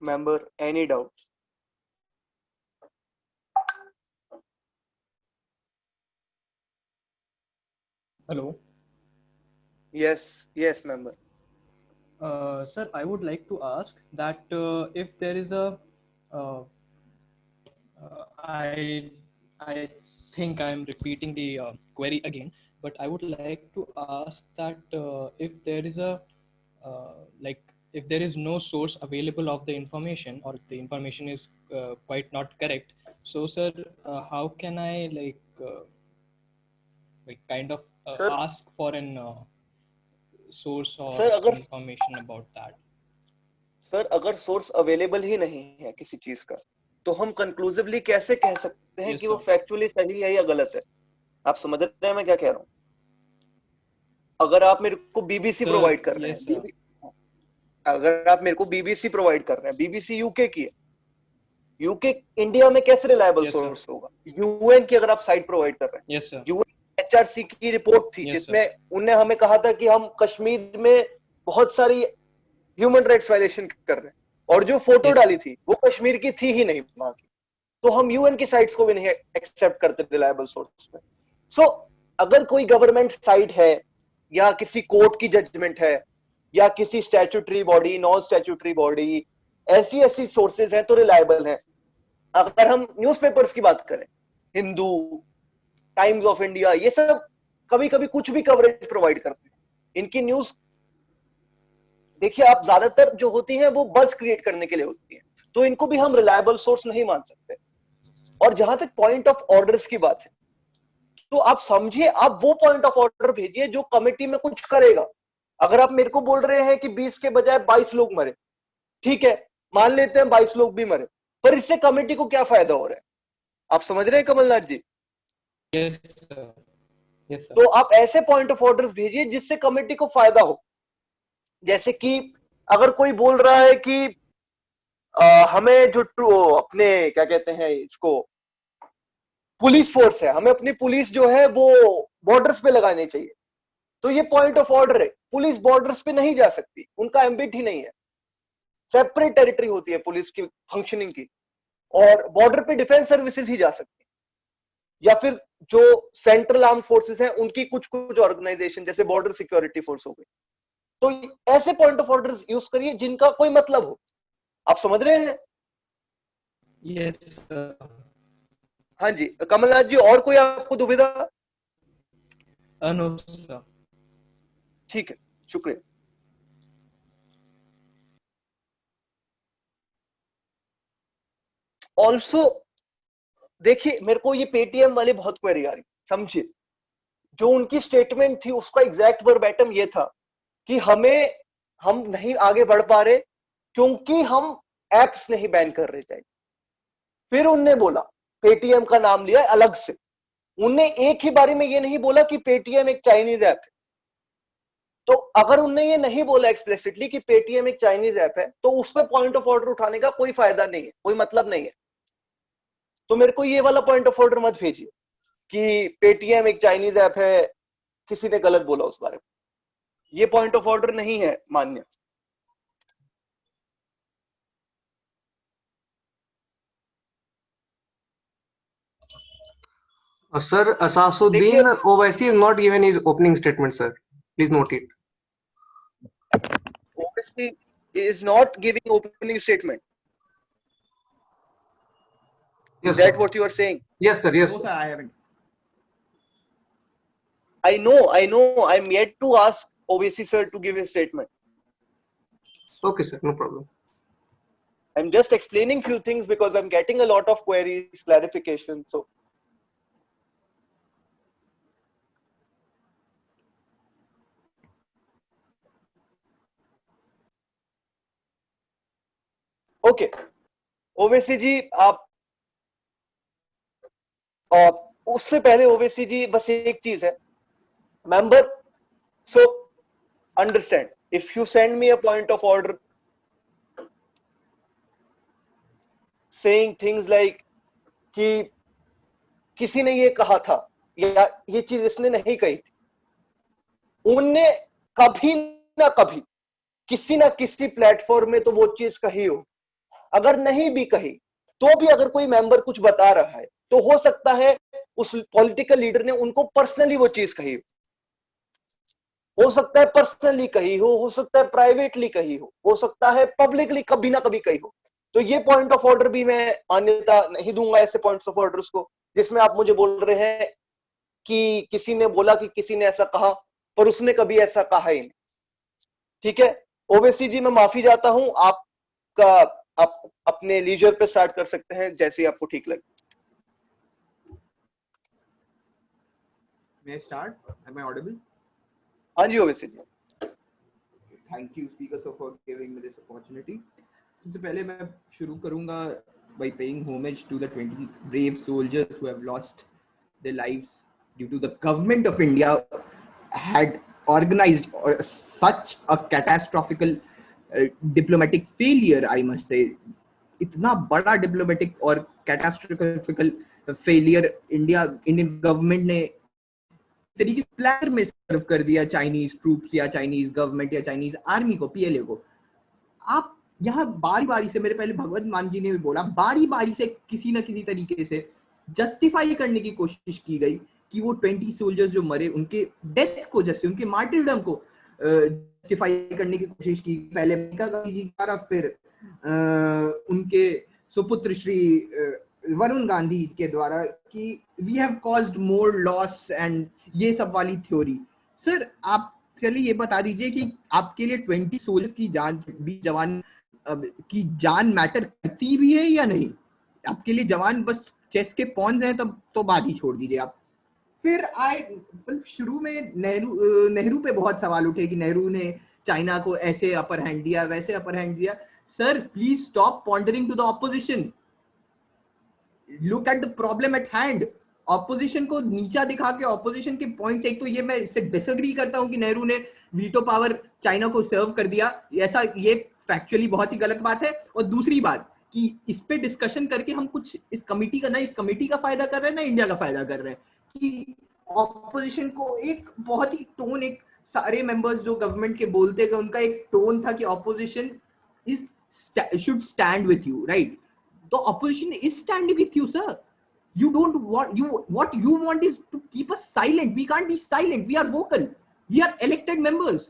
Member, any doubts? Hello. Yes, member. Sir, I would like to ask that if there is a, I think I am repeating the query again, but I would like to ask that if there is a, if there is no source available of the information, or the information is quite not correct, so sir, how can I kind of ask for an source or information about that? Sir, अगर source available ही नहीं है किसी चीज का, तो हम conclusively कैसे कह सकते हैं कि वो फैक्चुअली सही है या गलत है? आप समझ रहे हैं मैं क्या कह रहा हूँ? अगर आप मेरे को बीबीसी प्रोवाइड कर रहे हैं, अगर आप मेरे को बीबीसी प्रोवाइड कर रहे हैं, बीबीसी यूके की है, यूके इंडिया में कैसे रिलायबल सोर्स होगा? यूएन की अगर आप साइट प्रोवाइड कर रहे हैं, यूएन HRC की रिपोर्ट थी Yes, जिसमें उनने हमें कहा था कि हम कश्मीर में बहुत सारी ह्यूमन राइट्स वायलेशन कर रहे हैं, और जो फोटो Yes, डाली थी वो कश्मीर की थी ही नहीं वहां की, तो हम UN की साइट्स को भी नहीं एक्सेप्ट करते रिलायबल सोर्स में। सो अगर कोई गवर्नमेंट साइट है या किसी कोर्ट की जजमेंट है या किसी statutory body, non statutory body, ऐसी सोर्सेज हैं तो रिलायबल हैं। अगर हम न्यूज़पेपर्स की बात करें, हिंदू, टाइम्स ऑफ इंडिया, ये सब कभी कभी कुछ भी कवरेज प्रोवाइड करते हैं। इनकी न्यूज देखिए आप, ज्यादातर जो होती है वो बज़ क्रिएट करने के लिए होती है, तो इनको भी हम रिलायबल सोर्स नहीं मान सकते। और जहां तक पॉइंट ऑफ ऑर्डर्स की बात है, तो आप समझिए, आप वो पॉइंट ऑफ ऑर्डर भेजिए जो कमेटी में कुछ करेगा। अगर आप मेरे को बोल रहे हैं कि 20 के बजाय 22 लोग मरे, ठीक है, मान लेते हैं 22 लोग भी मरे, पर इससे कमेटी को क्या फायदा हो रहा है? आप समझ रहे हैं कमलनाथ जी? yes, sir. Yes, sir. तो आप ऐसे पॉइंट ऑफ ऑर्डर्स भेजिए जिससे कमेटी को फायदा हो। जैसे कि अगर कोई बोल रहा है कि हमें जो अपने क्या कहते हैं इसको, पुलिस फोर्स है, हमें अपनी पुलिस जो है वो बॉर्डर्स पे लगानी चाहिए, तो ये पॉइंट ऑफ ऑर्डर है। पुलिस बॉर्डर्स पे नहीं जा सकती, उनका एम्बिट ही नहीं है, सेपरेट टेरिटरी होती है पुलिस की फंक्शनिंग की, और बॉर्डर पे डिफेंस सर्विसेज ही जा सकती है, या फिर जो सेंट्रल आर्म फोर्सेस हैं उनकी कुछ ऑर्गेनाइजेशन जैसे बॉर्डर सिक्योरिटी फोर्स हो गई। तो ऐसे पॉइंट ऑफ ऑर्डर्स यूज करिए जिनका कोई मतलब हो। आप समझ रहे हैं? Yes, sir. हाँ जी कमलनाथ जी, और कोई आपको दुविधा? No, sir. ठीक है, शुक्रिया। ऑल्सो देखिए, मेरे को ये पेटीएम वाली बहुत क्वेरी आ रही, समझिए, जो उनकी स्टेटमेंट थी उसका एग्जैक्ट वर्बैटम ये था कि हम नहीं आगे बढ़ पा रहे क्योंकि हम एप्स नहीं बैन कर रहे चाहिए। फिर उनने बोला, पेटीएम का नाम लिया अलग से, उनने एक ही बारी में ये नहीं बोला कि पेटीएम एक चाइनीज ऐप है। तो अगर उनने ये नहीं बोला एक्सप्लिसिटली कि पेटीएम एक चाइनीज ऐप है, तो उस पर पॉइंट ऑफ ऑर्डर उठाने का कोई फायदा नहीं है, कोई मतलब नहीं है। तो मेरे को ये वाला पॉइंट ऑफ ऑर्डर मत भेजिए कि पेटीएम एक चाइनीज ऐप है, किसी ने गलत बोला उस बारे में, ये पॉइंट ऑफ ऑर्डर नहीं है मान्य। Sir, Asasuddin Owaisi is not given his opening statement, sir. Please note it. Owaisi is not giving opening statement. Yes, Is that sir. what you are saying? Yes, sir. Yes. No, Sir. sir, I haven't. I know. I'm yet to ask Owaisi sir to give his statement. Okay, sir. No problem. I'm just explaining few things because I'm getting a lot of queries, clarification. So. Okay Owaisi ji, आप उससे पहले ओवैसी जी बस एक चीज है, member, so understand, if you send me a point of order saying things like कि किसी ने ये कहा था या ये चीज इसने नहीं कही थी, उनने कभी ना कभी किसी ना किसी प्लेटफॉर्म में तो वो चीज कही हो। अगर नहीं भी कही तो भी अगर कोई मेंबर कुछ बता रहा है तो हो सकता है उस पॉलिटिकल लीडर ने उनको पर्सनली वो चीज कही हो सकता है पर्सनली कही हो सकता है प्राइवेटली कही हो सकता है पब्लिकली कभी ना कभी कही हो। तो ये पॉइंट ऑफ ऑर्डर भी मैं मान्यता नहीं दूंगा ऐसे पॉइंट्स ऑफ ऑर्डर्स को जिसमें आप मुझे बोल रहे हैं कि किसी ने बोला कि किसी ने ऐसा कहा पर उसने कभी ऐसा कहा ही नहीं। ठीक है ओवैसी जी, मैं माफी चाहता हूं, आप अपने लीजर पे स्टार्ट कर सकते हैं जैसे आपको ठीक लगे। May I start? Am I audible? हाँ जी ओवैसी जी। Thank you, speaker, sir, for giving me this opportunity. सबसे पहले मैं शुरू करूंगा by paying homage to the 20 brave soldiers who have lost their lives due to the government of India had organized such a catastrophical diplomatic failure, I must say. इतना बड़ा diplomatic और catastrophical failure Indian government ने तरीके से plan में सर्व कर दिया Chinese troops या चाइनीज गवर्नमेंट या चाइनीज आर्मी को, पीएलए को। आप यहाँ बारी बारी से, मेरे पहले भगवत मान जी ने भी बोला, बारी बारी से किसी ना किसी तरीके से जस्टिफाई करने की कोशिश की गई कि वो 20 सोल्जर्स जो मरे उनके डेथ को, जैसे उनके मार्टिरडम को जस्टिफाई करने की कोशिश की। पहले मेनका गांधी जी द्वारा, फिर उनके सुपुत्र श्री वरुण गांधी के द्वारा कि we have caused more loss and ये सब वाली थ्योरी। सर आप चलिए ये बता दीजिए कि आपके लिए 20 सोल्जर्स की जान, 20 जवान की जान मैटर करती भी है या नहीं? आपके लिए जवान बस चेस के पॉन्स हैं, तब तो बात ही छोड़ दीजिए आप। फिर शुरू में नेहरू पे बहुत सवाल उठे कि नेहरू ने चाइना को ऐसे अपर हैंड दिया, वैसे अपर हैंड दिया। Sir please stop pondering to the opposition, look at the problem at hand. Opposition को नीचा दिखा के ऑपोजिशन के पॉइंट्स, एक तो ये मैं इससे डिसएग्री करता हूं कि नेहरू ने वीटो पावर चाइना को सर्व कर दिया, ऐसा ये फैक्चुअली बहुत ही गलत बात है। और दूसरी बात कि इस पे डिस्कशन करके हम कुछ इस कमिटी का फायदा कर रहे हैं ना इंडिया का फायदा कर रहे हैं, कि ऑपोजिशन को एक बहुत ही टोन, एक सारे मेंबर्स जो गवर्नमेंट के बोलते गए उनका एक टोन था कि opposition should stand with you, right? तो opposition is standing with you sir. You don't want, what you want is to keep us silent. We can't be silent. We are vocal. We are elected members.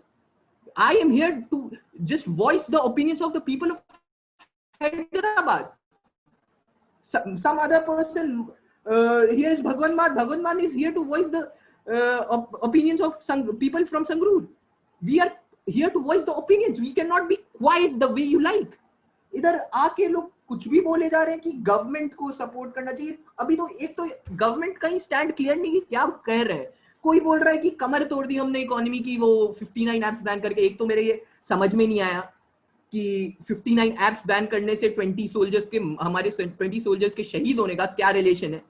I am here to just voice the opinions of the people of Hyderabad. Some other person, here is Bhagwan Maan. Bhagwan Maan is here to voice the opinions of people from Sangrur. We are here to voice the opinions. We cannot be quiet the way you like. इधर आके लोग कुछ भी बोले जा रहे हैं कि गवर्नमेंट को सपोर्ट करना चाहिए। अभी तो एक तो गवर्नमेंट का ही स्टैंड क्लियर नहीं, क्या कह रहे हैं। कोई बोल रहा है कि कमर तोड़ दी हमने इकोनॉमी की वो 59 एप्स बैन करके। एक तो मेरे ये समझ में नहीं आया कि 59 एप्स बैन करने से 20 सोल्जर्स के, हमारे 20 सोल्जर्स के शहीद होने का क्या रिलेशन है?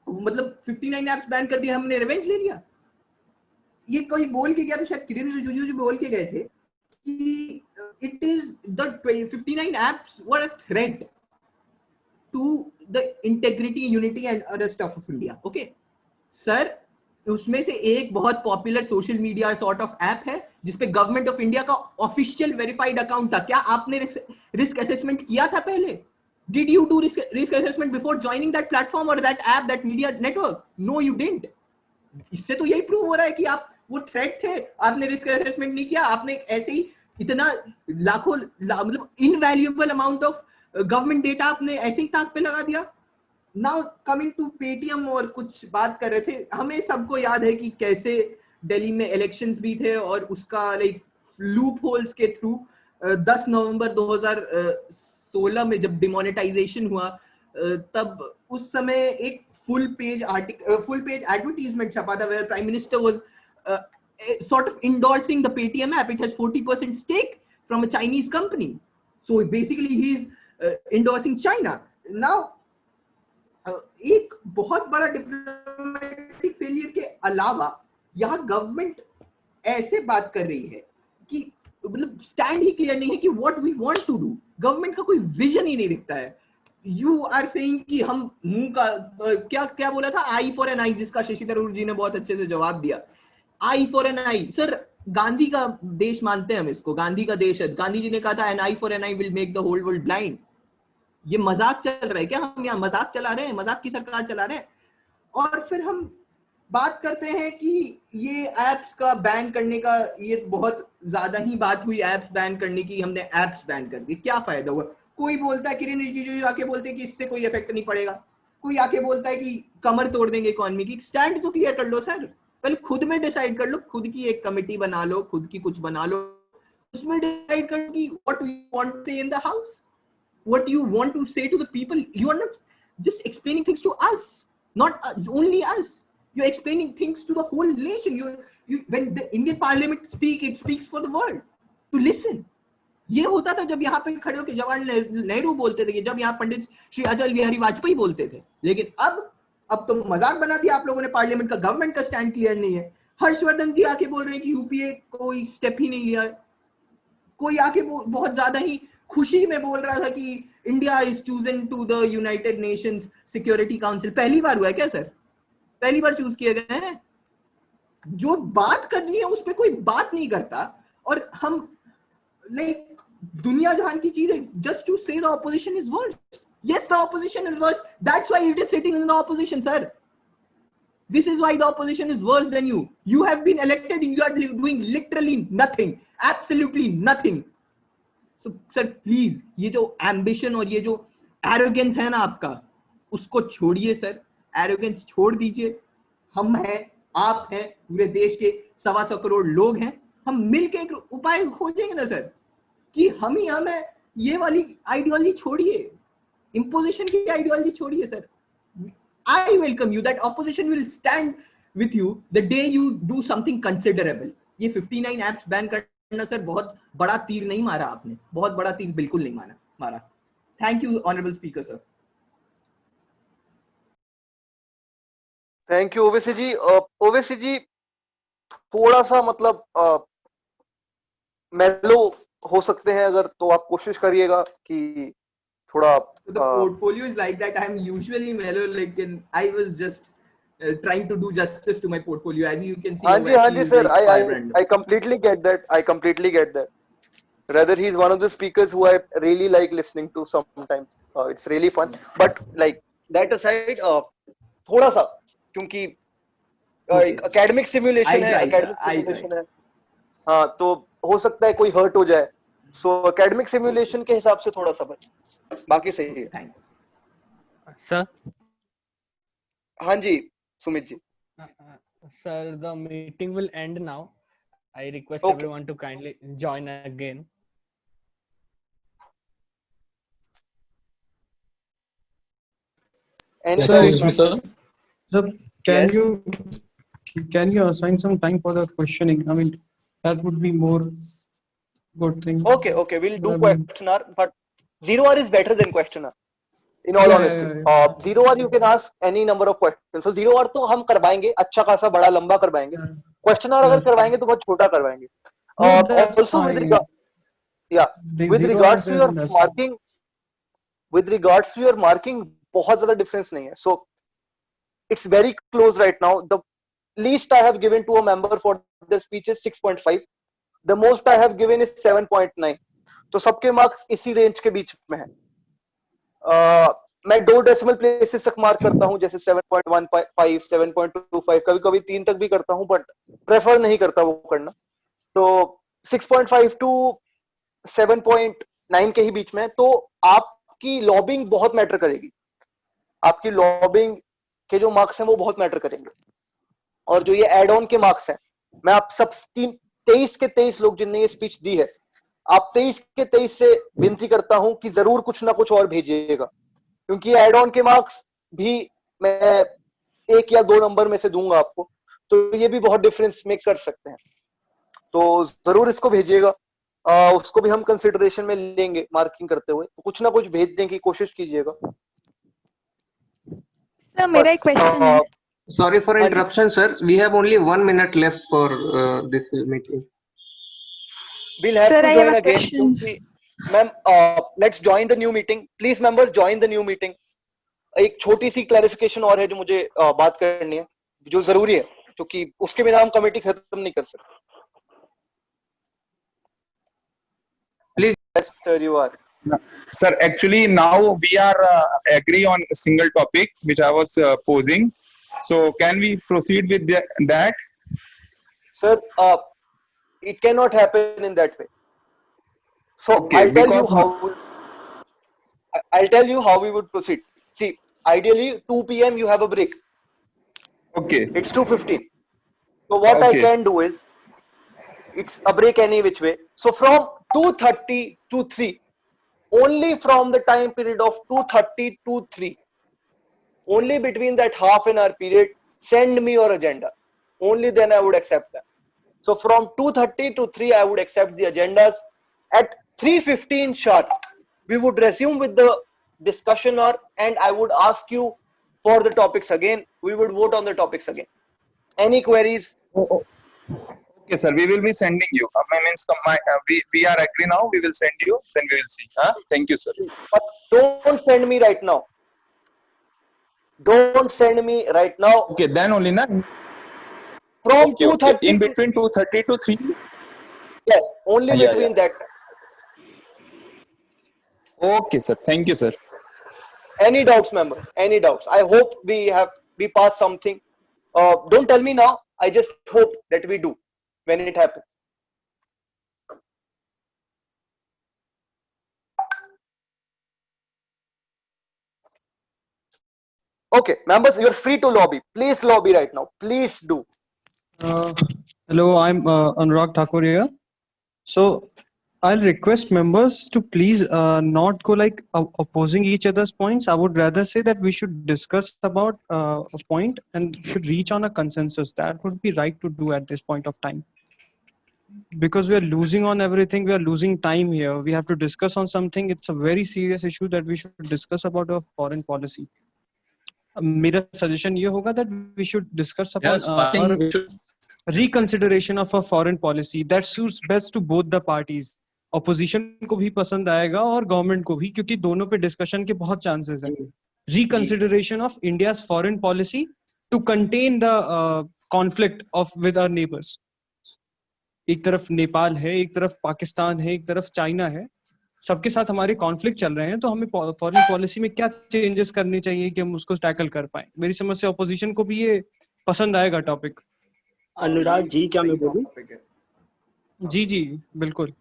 मतलब 59 एप्स बैन कर दिया, हमने रिवेंज ले लिया। ये कोई बोल के गया तो शायद किरण रिजिजू जी बोल के गए थे कि it is the 59 apps were a threat to the integrity, unity and other stuff of India. Okay, sir, उसमें से एक बहुत popular social media sort of app है जिसपे गवर्नमेंट ऑफ इंडिया का ऑफिशियल वेरीफाइड अकाउंट था। क्या आपने रिस्क असेसमेंट किया था पहले? Did you do risk assessment before joining that platform or that app, that media network? No, you didn't. इससे तो यही प्रूव हो रहा है कि आप वो थ्रेट थे, आपने रिस्क असेसमेंट नहीं किया, आपने ऐसे ही इतना लाखों मतलब invaluable amount of government data आपने ऐसे ही ताक पे लगा दिया। नाउ कमिंग टू पेटीएम, और कुछ बात कर रहे थे, हमें सबको याद है कि कैसे दिल्ली में इलेक्शंस भी थे और उसका लाइक लूप होल्स के थ्रू 10 नवंबर 2016 में जब डिमोनेटाइजेशन हुआ तब उस समय एक फुल पेज एडवर्टाइजमेंट छपा था where prime minister was sort of endorsing the Paytm app. It has 40% stake from a Chinese company. So basically he is endorsing China. Now एक बहुत बड़ा डिप्लोमेटिक फेलियर के अलावा यहाँ गवर्नमेंट ऐसे बात कर रही है कि मतलब स्टैंड ही क्लियर नहीं है कि what we want to do. Government का कोई विजन ही नहीं दिखता है। यू आर सेइंग कि हम मुंह का क्या बोला था, आई फॉर एन आई, जिसका शशि थरूर जी ने बहुत अच्छे से जवाब दिया। Eye for an eye, sir Gandhi का देश मानते हैं हम इसको, गांधी का देश है। गांधी जी ने कहा था an eye for an eye will make the whole world blind. ये मजाक चल रहा है क्या? हम यहाँ मजाक चला रहे हैं, मजाक की सरकार चला रहे हैं। और फिर हम बात करते हैं कि ये एप्स का बैन करने का, ये बहुत ज्यादा ही बात हुई एप्स बैन करने की, हमने एप्स बैन कर दी, क्या फायदा हुआ? कोई बोलता है, किरण रिजिजू आके बोलते हैं कि इससे कोई इफेक्ट नहीं पड़ेगा, कोई आके बोलता है कि कमर तोड़ देंगे इकोनॉमी की। स्टैंड तो क्लियर कर लो सर, पहले खुद में डिसाइड कर लो, खुद की एक कमेटी बना लो, खुद की कुछ बना लो, उसमें डिसाइड कर कि what you want to say in the house, what you want to say to the people. You are not just explaining things to us, not only us, you are explaining things to the whole nation. You when the Indian parliament speak, it speaks for the world to listen. ये होता था जब यहाँ पे खड़े होकर जवाहरलाल नेहरू बोलते थे, जब यहाँ पंडित श्री अटल बिहारी वाजपेयी बोलते थे। लेकिन अब तो मजाक बना दिया आप लोगों ने पार्लियामेंट का, गवर्नमेंट का स्टैंड क्लियर नहीं है। हर्षवर्धन जी आके बोल रहे हैं कि यूपीए कोई स्टेप ही नहीं लिया। कोई आके बहुत ज्यादा ही खुशी में बोल रहा था कि India is chosen to the United Nations Security Council. पहली बार हुआ है क्या सर? पहली बार चूज किए गए हैं। जो बात करनी है उस पर कोई बात नहीं करता, और हम लाइक दुनिया जहान की चीज है, just to say the opposition is worse. Yes, the opposition is worse. That's why it is sitting in the opposition, sir. This is why the opposition is worse than you. You have been elected and you are doing literally nothing, absolutely nothing. So, sir, please, ये जो ambition और ये जो arrogance है ना आपका, उसको छोड़िए सर. Arrogance छोड़ दीजिए. हम हैं, आप हैं, पूरे देश के 125 करोड़ लोग हैं. हम मिलके एक उपाय खोजेंगे ना सर, कि हमें ये वाली आइडियोलॉजी छोड़िए, imposition की आइडियोलॉजी छोड़िए sir. I welcome you. That opposition will stand with you the day you do something considerable. ये 59 apps बैन करना सर बहुत बड़ा तीर नहीं मारा आपने, बहुत बड़ा तीर बिल्कुल नहीं मारा. Thank you, honorable speaker sir. Thank you Owaisi ji. Owaisi ji थोड़ा सा मतलब मेलो हो सकते हैं अगर, तो आप कोशिश करिएगा कि थोड़ा. So the portfolio is like that. I am usually mellow, like I was just trying to do justice to my portfolio. As you can see, हाँ जी sir, I completely get that. I completely get that. Rather, he is one of the speakers who I really like listening to sometimes. It's really fun. But like that aside, थोड़ा सा क्योंकि academic simulation है, हाँ, तो हो सकता है कोई hurt हो जाए. So academic simulation के हिसाब से थोड़ा सा बच, बाकी सही है. सर. हाँ जी Sumit ji. Sir, the meeting will end now. I request everyone to kindly join again. Excuse me, sir. Sir, can you assign some time for the questioning? I mean, that would be more good thing. Okay, we'll do questionnaire, but zero hour is better than questionnaire. In all honesty, zero hour you can ask any number of questions. So zero hour तो हम करवाएंगे, अच्छा खासा बड़ा लंबा करवाएंगे. Questionnaire अगर करवाएंगे तो बहुत छोटा करवाएंगे. Also with regards to your marking, बहुत ज़्यादा difference नहीं है. So it's very close right now. The least I have given to a member for the speech is 6.5. The most I have given is 7.9. तो सबके marks इसी range के बीच में है. मैं 2 डेसिमल प्लेसेस तक मार्क करता हूं, जैसे 7.15, 7.25, कभी कभी 3 तक भी करता हूं, बट प्रेफर नहीं करता वो करना. तो 6.5 टू 7.9 के ही बीच में. तो आपकी लॉबिंग बहुत मैटर करेगी. आपकी लॉबिंग के जो मार्क्स हैं वो बहुत मैटर करेंगे. और जो ये एड ऑन के मार्क्स हैं, मैं आप सब 23 के 23 लोग जिनने ये स्पीच दी है, आप 23 के 23 से विनती करता हूं कि जरूर कुछ ना कुछ और भेजिएगा, क्योंकि एड ऑन के मार्क्स भी मैं 1 या 2 नंबर में से दूंगा आपको, तो ये भी बहुत डिफरेंस मेक कर सकते हैं. तो जरूर इसको भेजिएगा. उसको भी हम कंसिडरेशन में लेंगे मार्किंग करते हुए. तो कुछ ना कुछ भेजने की कोशिश कीजिएगा. सर मेरा एक क्वेश्चन है. Sorry for interruption, sir. We have only 1 minute left for this meeting. We'll have to join again. Ma'am, let's join the new meeting. Please, members, join the new meeting. एक छोटी सी clarification और है जो मुझे बात करनी है, जो जरूरी है, क्योंकि उसके बिना हम कमेटी खत्म नहीं कर सकते. Please. Yes, sir, you are. Sir, actually now we are agree on a single topic which I was posing. So can we proceed with that? Sir, it cannot happen in that way. So okay, I'll tell you how we would proceed. See, ideally 2 p.m. you have a break. Okay. It's 2:15. So what I can do is, it's a break any which way. So from 2:30 to 3, only from the time period of 2:30 to 3, only between that half an hour period, send me your agenda. Only then I would accept that. So from 2:30 to 3, I would accept the agendas. At 3:15 sharp, we would resume with the discussion hour, and I would ask you for the topics again. We would vote on the topics again. Any queries? Okay, sir. We will be sending you. We are agree now. We will send you. Then we will see. Thank you, sir. But don't send me right now. Don't send me right now. Okay, then only na. From Okay, 2:30 in to, between 2:30 to 3. yes, only Yeah, between that. Okay, sir. Thank you, sir. Any doubts, member? Any doubts? I hope we pass something. Don't tell me now. I just hope that we do when it happens. Okay, members, you're free to lobby. Please lobby right now. Please do. Hello, I'm Anurag Thakur here. So I'll request members to please not go like opposing each other's points. I would rather say that we should discuss about a point and should reach on a consensus. That would be right to do at this point of time. Because we are losing on everything, we are losing time here. We have to discuss on something. It's a very serious issue that we should discuss about our foreign policy. मेरा suggestion ये होगा that we should discuss upon Yes, I think we should. reconsideration of a foreign policy that suits best to both the parties. Opposition को भी पसंद आएगा और government को भी, क्योंकि दोनों पे discussion के बहुत chances हैं. Reconsideration of India's foreign policy to contain the conflict of with our neighbors. एक तरफ नेपाल है, एक तरफ पाकिस्तान है, एक तरफ चाइना है. सबके साथ हमारे कॉन्फ्लिक्ट चल रहे हैं, तो हमें फॉरेन पॉलिसी में क्या चेंजेस करने चाहिए कि हम उसको टैकल कर पाए. मेरी समझ से ऑपोजिशन को भी ये पसंद आएगा टॉपिक. अनुराग जी, क्या मैं बोलूं? जी जी बिल्कुल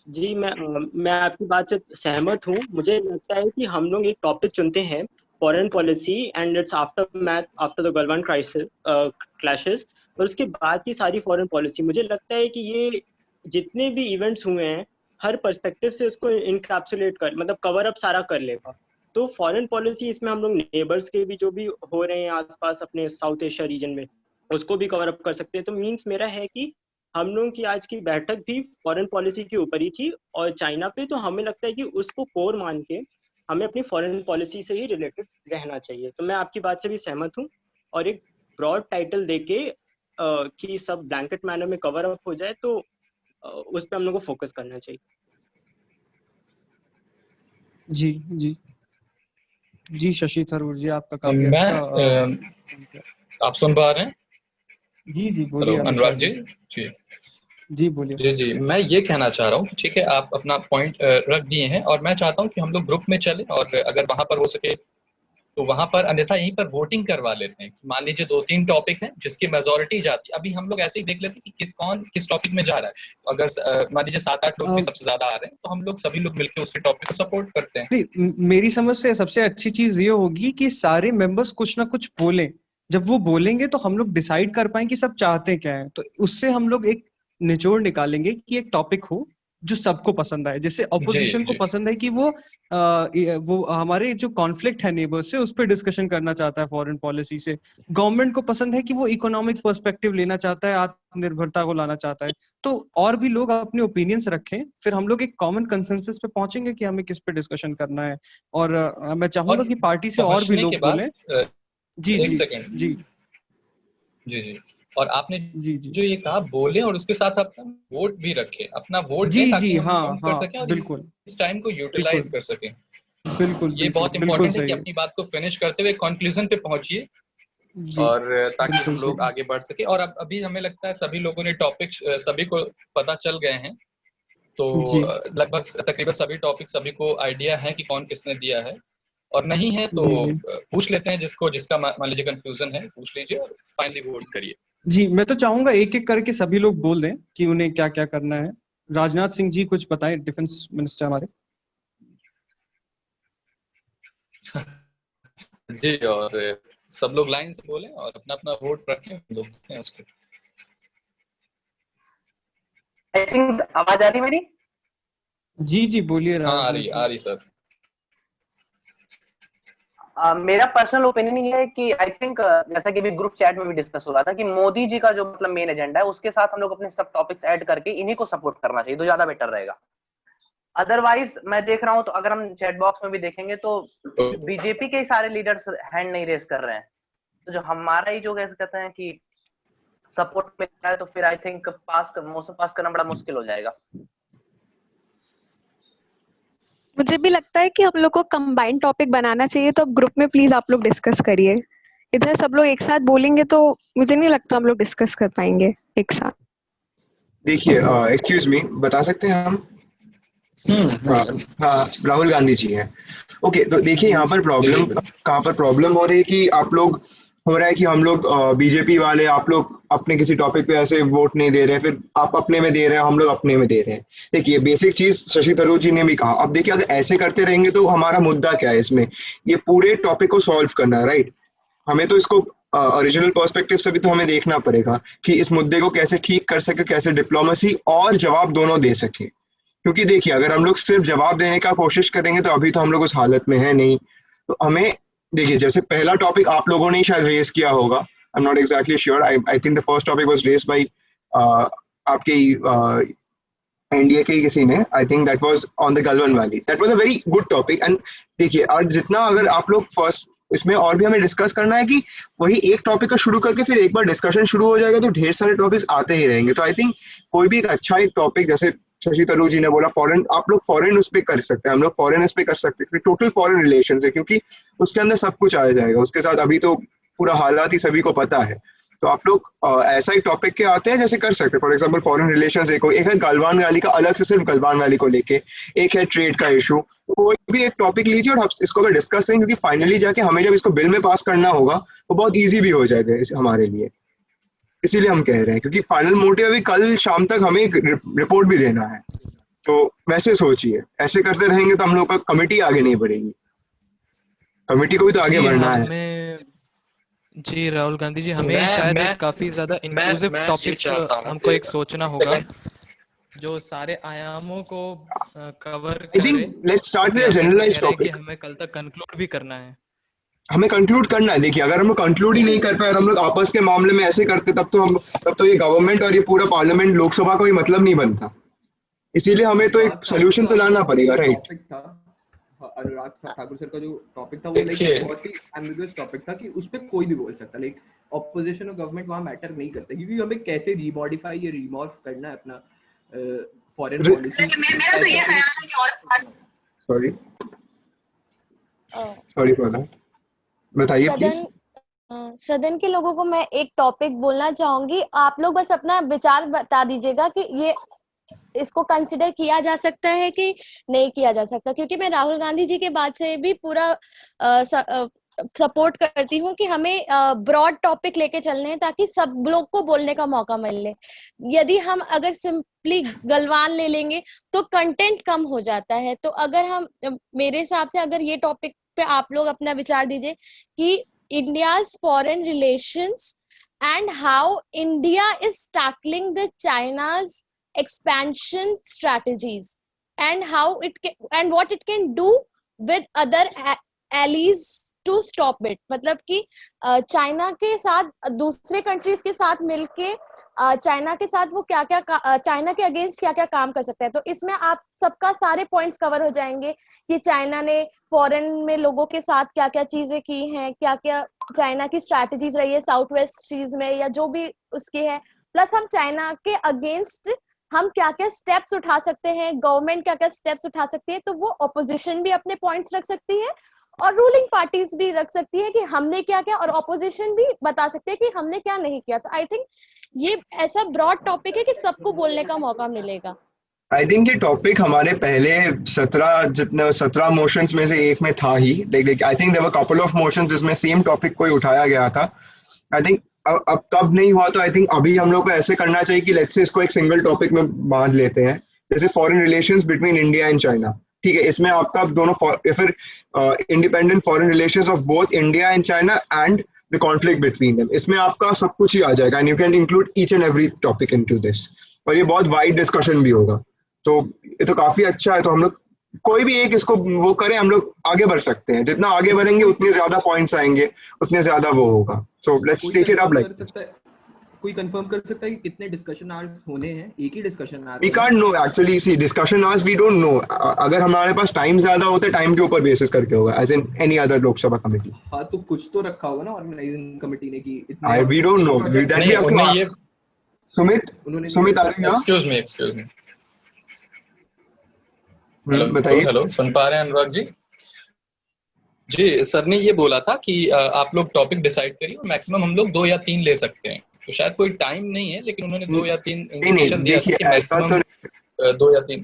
जी, मैं आपकी बात से सहमत हूं. मुझे लगता है कि हम लोग एक टॉपिक चुनते हैं foreign policy and it's after the Galwan crisis clashes, और उसके बाद की सारी फॉरेन पॉलिसी. मुझे लगता है कि ये जितने भी इवेंट्स हुए हैं हर पर्सपेक्टिव से उसको इनकैप्सुलेट कर, मतलब कवर अप सारा कर लेगा. तो फॉरेन पॉलिसी इसमें हम लोग नेबर्स के भी जो भी हो रहे हैं आसपास अपने साउथ एशिया रीजन में, उसको भी कवर अप कर सकते हैं. तो मीन्स मेरा है कि हम लोगों की आज की बैठक भी फॉरेन पॉलिसी के ऊपर ही थी और चाइना पे. तो हमें लगता है कि उसको कोर मान के हमें अपनी फॉरेन पॉलिसी से ही रिलेटेड रहना चाहिए. तो मैं आपकी बात से भी सहमत हूँ, और एक ब्रॉड टाइटल देके कि सब ब्लैंकेट मैनर में कवर अप हो जाए, तो उस पर हम लोग को फोकस करना चाहिए. जी जी जी शशि थरूर जी, आपका काफी अच्छा. आप सुन पा रहे हैं? जी जी बोलिए. अनुराग जी जी जी बोलिए. जी जी मैं ये कहना चाह रहा हूँ कि ठीक है, आप अपना पॉइंट रख दिए हैं, और मैं चाहता हूँ कि हम लोग ग्रुप में चलें, और अगर वहां पर हो सके तो वहां पर, अन्यथा यहीं पर वोटिंग करवा लेते हैं. मान लीजिए 2-3 टॉपिक हैं जिसकी मेजोरिटी जाती है. अभी हम लोग ऐसे ही देख लेते हैं कि कौन किस टॉपिक में जा रहा है. अगर मान लीजिए 7-8 लोग भी सबसे ज्यादा आ रहे हैं, तो हम लोग सभी लोग मिलकर उसी टॉपिक को सपोर्ट करते हैं. मेरी समझ से सबसे अच्छी चीज ये होगी कि सारे मेंबर्स कुछ ना कुछ बोलें. जब वो बोलेंगे तो हम लोग डिसाइड कर पाएं कि सब चाहते क्या है. तो उससे हम लोग एक निचोड़ निकालेंगे कि एक टॉपिक हो जो सबको पसंद आए. जैसे ऑपोजिशन को पसंद है कि वो हमारे जो कॉन्फ्लिक्ट है नेबर्स से उस पर डिस्कशन करना चाहता है फॉरेन पॉलिसी से. गवर्नमेंट को पसंद है कि वो इकोनॉमिक पर्सपेक्टिव लेना चाहता है, आत्मनिर्भरता को लाना चाहता है. तो और भी लोग अपने ओपिनियंस रखें, फिर हम लोग एक कॉमन कंसेंसस पे पहुंचेंगे कि हमें किस पे डिस्कशन करना है. और मैं चाहूंगा कि पार्टी से और भी लोग बोले. जी जी जी जी जी और आपने जो ये कहा बोले, और उसके साथ अपना वोट भी रखे, अपना वोट जी ताकि जी हम काउंट कर सकें और बिल्कुल इस टाइम को यूटिलाइज कर सकें. बिल्कुल ये बहुत इंपॉर्टेंट है कि अपनी बात को फिनिश करते हुए कंक्लूजन पे पहुंचिए, और ताकि हम लोग आगे बढ़ सके. और अब अभी हमें लगता है सभी लोगों ने टॉपिक सभी को पता चल गए हैं, तो लगभग तकरीबन सभी टॉपिक सभी को आइडिया है कि कौन किसने दिया है, और नहीं है तो पूछ लेते हैं जिसका मान लीजिए कंफ्यूजन है, पूछ लीजिए और फाइनली वोट करिए. जी मैं तो चाहूंगा एक एक करके सभी लोग बोल दें कि उन्हें क्या क्या करना है. राजनाथ सिंह जी कुछ बताएं, डिफेंस मिनिस्टर हमारे. जी, और सब लोग लाइन से बोलें और अपना अपना वोट रखें, लोग देखते हैं उसको. आई थिंक आवाज आ रही मेरी? जी जी बोलिए. हाँ, आ रही सर. मेरा पर्सनल ओपिनियन ये है कि आई थिंक जैसा कि अभी ग्रुप चैट में भी डिस्कस हो रहा था कि मोदी जी का जो मतलब मेन एजेंडा है उसके साथ हम लोग अपने सब टॉपिक्स ऐड करके इन्हीं को सपोर्ट करना चाहिए, तो ज्यादा बेटर रहेगा. अदरवाइज मैं देख रहा हूँ, तो अगर हम चैट बॉक्स में भी देखेंगे तो बीजेपी के सारे लीडर्स हैंड नहीं रेस कर रहे हैं, तो जो हमारा ही जो कैसे कहते हैं कि सपोर्ट मिलता है, तो फिर आई थिंक मोशन पास करना बड़ा मुश्किल हो जाएगा. मुझे भी लगता है कि हम लोग को कंबाइंड टॉपिक बनाना चाहिए, तो अब ग्रुप में प्लीज आप लोग डिस्कस करिए। इधर सब लोग एक साथ बोलेंगे तो मुझे नहीं लगता हम लोग डिस्कस कर पाएंगे एक साथ। देखिए एक्सक्यूज मी, बता सकते हैं हम? हाँ, राहुल गांधी जी हैं। ओके, तो देखिए यहाँ पर प्रॉब्लम कहाँ पर प्रॉब्लम हो रही है कि आप लोग हो रहा है कि हम लोग बीजेपी वाले आप लोग अपने किसी टॉपिक पे ऐसे वोट नहीं दे रहे, फिर आप अपने में दे रहे हैं, हम लोग अपने में दे रहे हैं। देखिए बेसिक चीज शशि थरूर जी ने भी कहा। अब देखिए अगर ऐसे करते रहेंगे तो हमारा मुद्दा क्या है इसमें, ये पूरे टॉपिक को सॉल्व करना है, राइट? हमें तो इसको ओरिजिनल पर्सपेक्टिव से भी तो हमें देखना पड़ेगा कि इस मुद्दे को कैसे ठीक कर सके, कैसे डिप्लोमेसी और जवाब दोनों दे सके। क्योंकि देखिए अगर हम लोग सिर्फ जवाब देने का कोशिश करेंगे तो अभी तो हम लोग उस हालत में है नहीं। तो हमें देखिए जैसे पहला टॉपिक आप लोगों ने शायद रेज किया होगा, I am not exactly sure, I think the first topic was raised bye आपके एनडीए के किसी ने, I think that was on the Galwan valley. That was a very good topic. And देखिए और जितना अगर आप लोग फर्स्ट इसमें और भी हमें डिस्कस करना है कि वही एक टॉपिक का शुरू करके फिर एक बार डिस्कशन शुरू हो जाएगा तो ढेर सारे टॉपिक्स आते ही रहेंगे। तो आई थिंक कोई भी एक अच्छा एक टॉपिक, जैसे शशि थरूर जी ने बोला फॉरेन, आप लोग फॉरेन उस पर कर सकते हैं, हम लोग फॉरेन उस पर कर सकते हैं, टोटल फॉरेन रिलेशन है, क्योंकि उसके अंदर सब कुछ आ जाएगा। उसके साथ अभी तो पूरा हालात ही सभी को पता है। तो आप लोग ऐसा एक टॉपिक के आते हैं जैसे कर सकते हैं। फॉर एग्जाम्पल फॉरेन रिलेशन एक है गलवान वैली का, अलग से सिर्फ गलवान वैली को लेके, एक है ट्रेड का इशू। कोई भी एक टॉपिक लीजिए और इसको अगर डिस्कस करें, क्योंकि फाइनली जाके हमें जब इसको बिल में पास करना होगा वो बहुत ईजी भी हो जाएगा हमारे लिए। इसीलिए हम कह रहे हैं, क्योंकि फाइनल मोटिव अभी कल शाम तक हमें एक रिपोर्ट भी देना है। तो वैसे सोचिए, ऐसे करते रहेंगे तो हम लोग का कमेटी आगे नहीं बढ़ेगी। कमेटी को भी तो आगे बढ़ना है। जी राहुल गांधी जी, हमें शायद काफी ज्यादा इंक्लूसिव टॉपिक हमको एक सोचना होगा जो सारे आयामों को कवर करे। Let's start with a generalised topic. हमें कल तक कंक्लूड भी करना है। हमें कंक्लूड करना है। देखिए अगर हम लोग कंक्लूड ही नहीं कर पाए और हम लोग आपस के मामले में ऐसे करते तब तो ये गवर्नमेंट और ये पूरा पार्लियामेंट लोकसभा का कोई मतलब नहीं बनता। इसीलिए हमें तो एक सोल्यूशन तो लाना पड़ेगा, राइट? अनुराग ठाकुर सर का जो टॉपिक था वो लाइक बहुत ही एम्बिगुअस टॉपिक था कि उस पे कोई भी बोल सकता, लाइक ऑपोजिशन और गवर्नमेंट वहां मैटर नहीं करता, क्योंकि हमें कैसे रीमॉडिफाई या रीमॉर्फ करना है अपना फॉरेन पॉलिसी। मेरा तो ये ख्याल है कि और सॉरी फॉर दैट, बताइए प्लीज। सदन के लोगों को मैं एक टॉपिक बोलना चाहूंगी, आप लोग बस अपना विचार बता दीजिएगा कि ये इसको कंसिडर किया जा सकता है कि नहीं किया जा सकता, क्योंकि मैं राहुल गांधी जी के बात से भी पूरा सपोर्ट करती हूँ कि हमें ब्रॉड टॉपिक लेके चलने हैं ताकि सब लोग को बोलने का मौका मिले। यदि हम अगर सिंपली गलवान ले लेंगे तो कंटेंट कम हो जाता है। तो अगर हम, मेरे हिसाब से अगर ये टॉपिक पे आप लोग अपना विचार दीजिए कि India's foreign relations and how India is tackling the China's expansion strategies and how it can and what it can do with other allies to stop it। मतलब कि चाइना के साथ, दूसरे कंट्रीज के साथ मिलके चाइना के साथ वो क्या क्या, चाइना के अगेंस्ट क्या क्या काम कर सकता है। तो इसमें आप सबका सारे पॉइंट्स कवर हो जाएंगे कि चाइना ने फॉरेन में लोगों के साथ क्या क्या चीजें की हैं, क्या क्या चाइना की स्ट्रैटेजीज रही है साउथ वेस्ट चीज में या जो भी उसके है, प्लस हम चाइना के अगेंस्ट हम क्या क्या स्टेप्स उठा सकते हैं, गवर्नमेंट क्या क्या स्टेप्स उठा सकती है। तो वो ऑपोजिशन भी अपने पॉइंट्स रख सकती है और रूलिंग पार्टीज भी रख सकती है कि हमने क्या क्या, और ऑपोजिशन भी बता सकते हैं कि हमने क्या नहीं किया। तो आई थिंक ये ऐसा ब्रॉड टॉपिक है कि सबको बोलने का मौका मिलेगा। आई थिंक ये टॉपिक हमारे पहले 17 मोशंस में से एक में था ही। I think there were couple of motions जिसमें सेम टॉपिक कोई उठाया गया था। आई थिंक अब तब नहीं हुआ, तो आई थिंक अभी हम लोग को ऐसे करना चाहिए कि लेट्स से इसको एक सिंगल टॉपिक में बांध लेते हैं, जैसे foreign relations between India and China. ठीक है, इसमें आपका दोनों फिर independent foreign relations of both India and China and the conflict between them, इसमें आपका सब कुछ ही आ जाएगा and you can include each and every topic into this. और ये बहुत वाइड डिस्कशन भी होगा, तो ये तो काफी अच्छा है। तो हम लोग कोई भी एक इसको वो करें, हम लोग आगे बढ़ सकते हैं। जितना आगे बढ़ेंगे उतने ज्यादा पॉइंट्स आएंगे, उतने ज्यादा वो होगा। So let's take it up like. कोई कंफर्म कर सकता है कि कितने डिस्कशन आवर्स होने हैं? एक ही discussion hour? We can't know actually, see discussion hours we don't know. अगर हमारे पास टाइम ज्यादा होता है, टाइम के ऊपर बेसिस करके होगा, as in any other Lok Sabha committee. हां, तो कुछ तो रखा होगा ना ऑर्गेनाइजिंग कमेटी ने कि इतना। We don't know, that we have to ask Sumit. Sumit, are you here? Excuse me बताइए। हेलो, सुन पा रहे हैं अनुराग जी? जी, सर ने ये बोला था कि आप लोग टॉपिक डिसाइड करिए और मैक्सिमम हम लोग 2 या 3 ले सकते हैं। तो शायद कोई टाइम नहीं है, लेकिन उन्होंने 2 या 3 इंडिकेशन दिया था कि मैक्सिमम 2 या 3।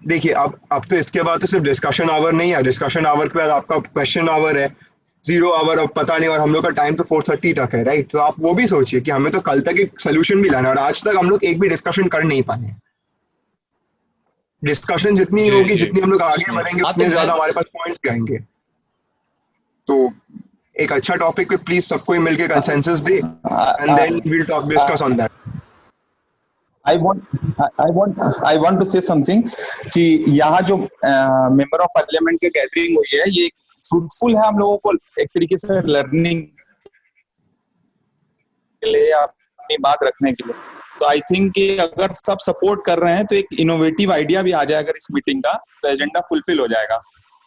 देखिए अब तो इसके बाद तो सिर्फ डिस्कशन आवर नहीं है, डिस्कशन आवर के बाद आपका क्वेश्चन आवर है, 0 आवर अब पता नहीं, और हम लोग का टाइम तो 4:30 तक है, राइट? तो आप वो भी सोचिए कि हमें तो कल तक एक सोल्यूशन भी लाना है, और आज तक हम लोग एक भी डिस्कशन कर नहीं पाए। डिस्कशन जितनी होगी, जितनी हम लोग आगे बढ़ेंगे, उतने ज्यादा हमारे पास पॉइंट्स भी आएंगे। तो एक अच्छा टॉपिक पे प्लीज सबको मिलके कंसेंसस दे, and then we will discuss on that. I want to say something कि यहाँ जो मेंबर ऑफ पार्लियामेंट के गैदरिंग हुई है, ये फ्रूटफुल है हम लोगों को एक तरीके से लर्निंग के लिए, अपनी बात रखने के लिए। तो आई थिंक कि अगर सब सपोर्ट कर रहे हैं तो एक इनोवेटिव आइडिया भी आ जाए अगर इस मीटिंग का, तो एजेंडा फुलफिल हो जाएगा।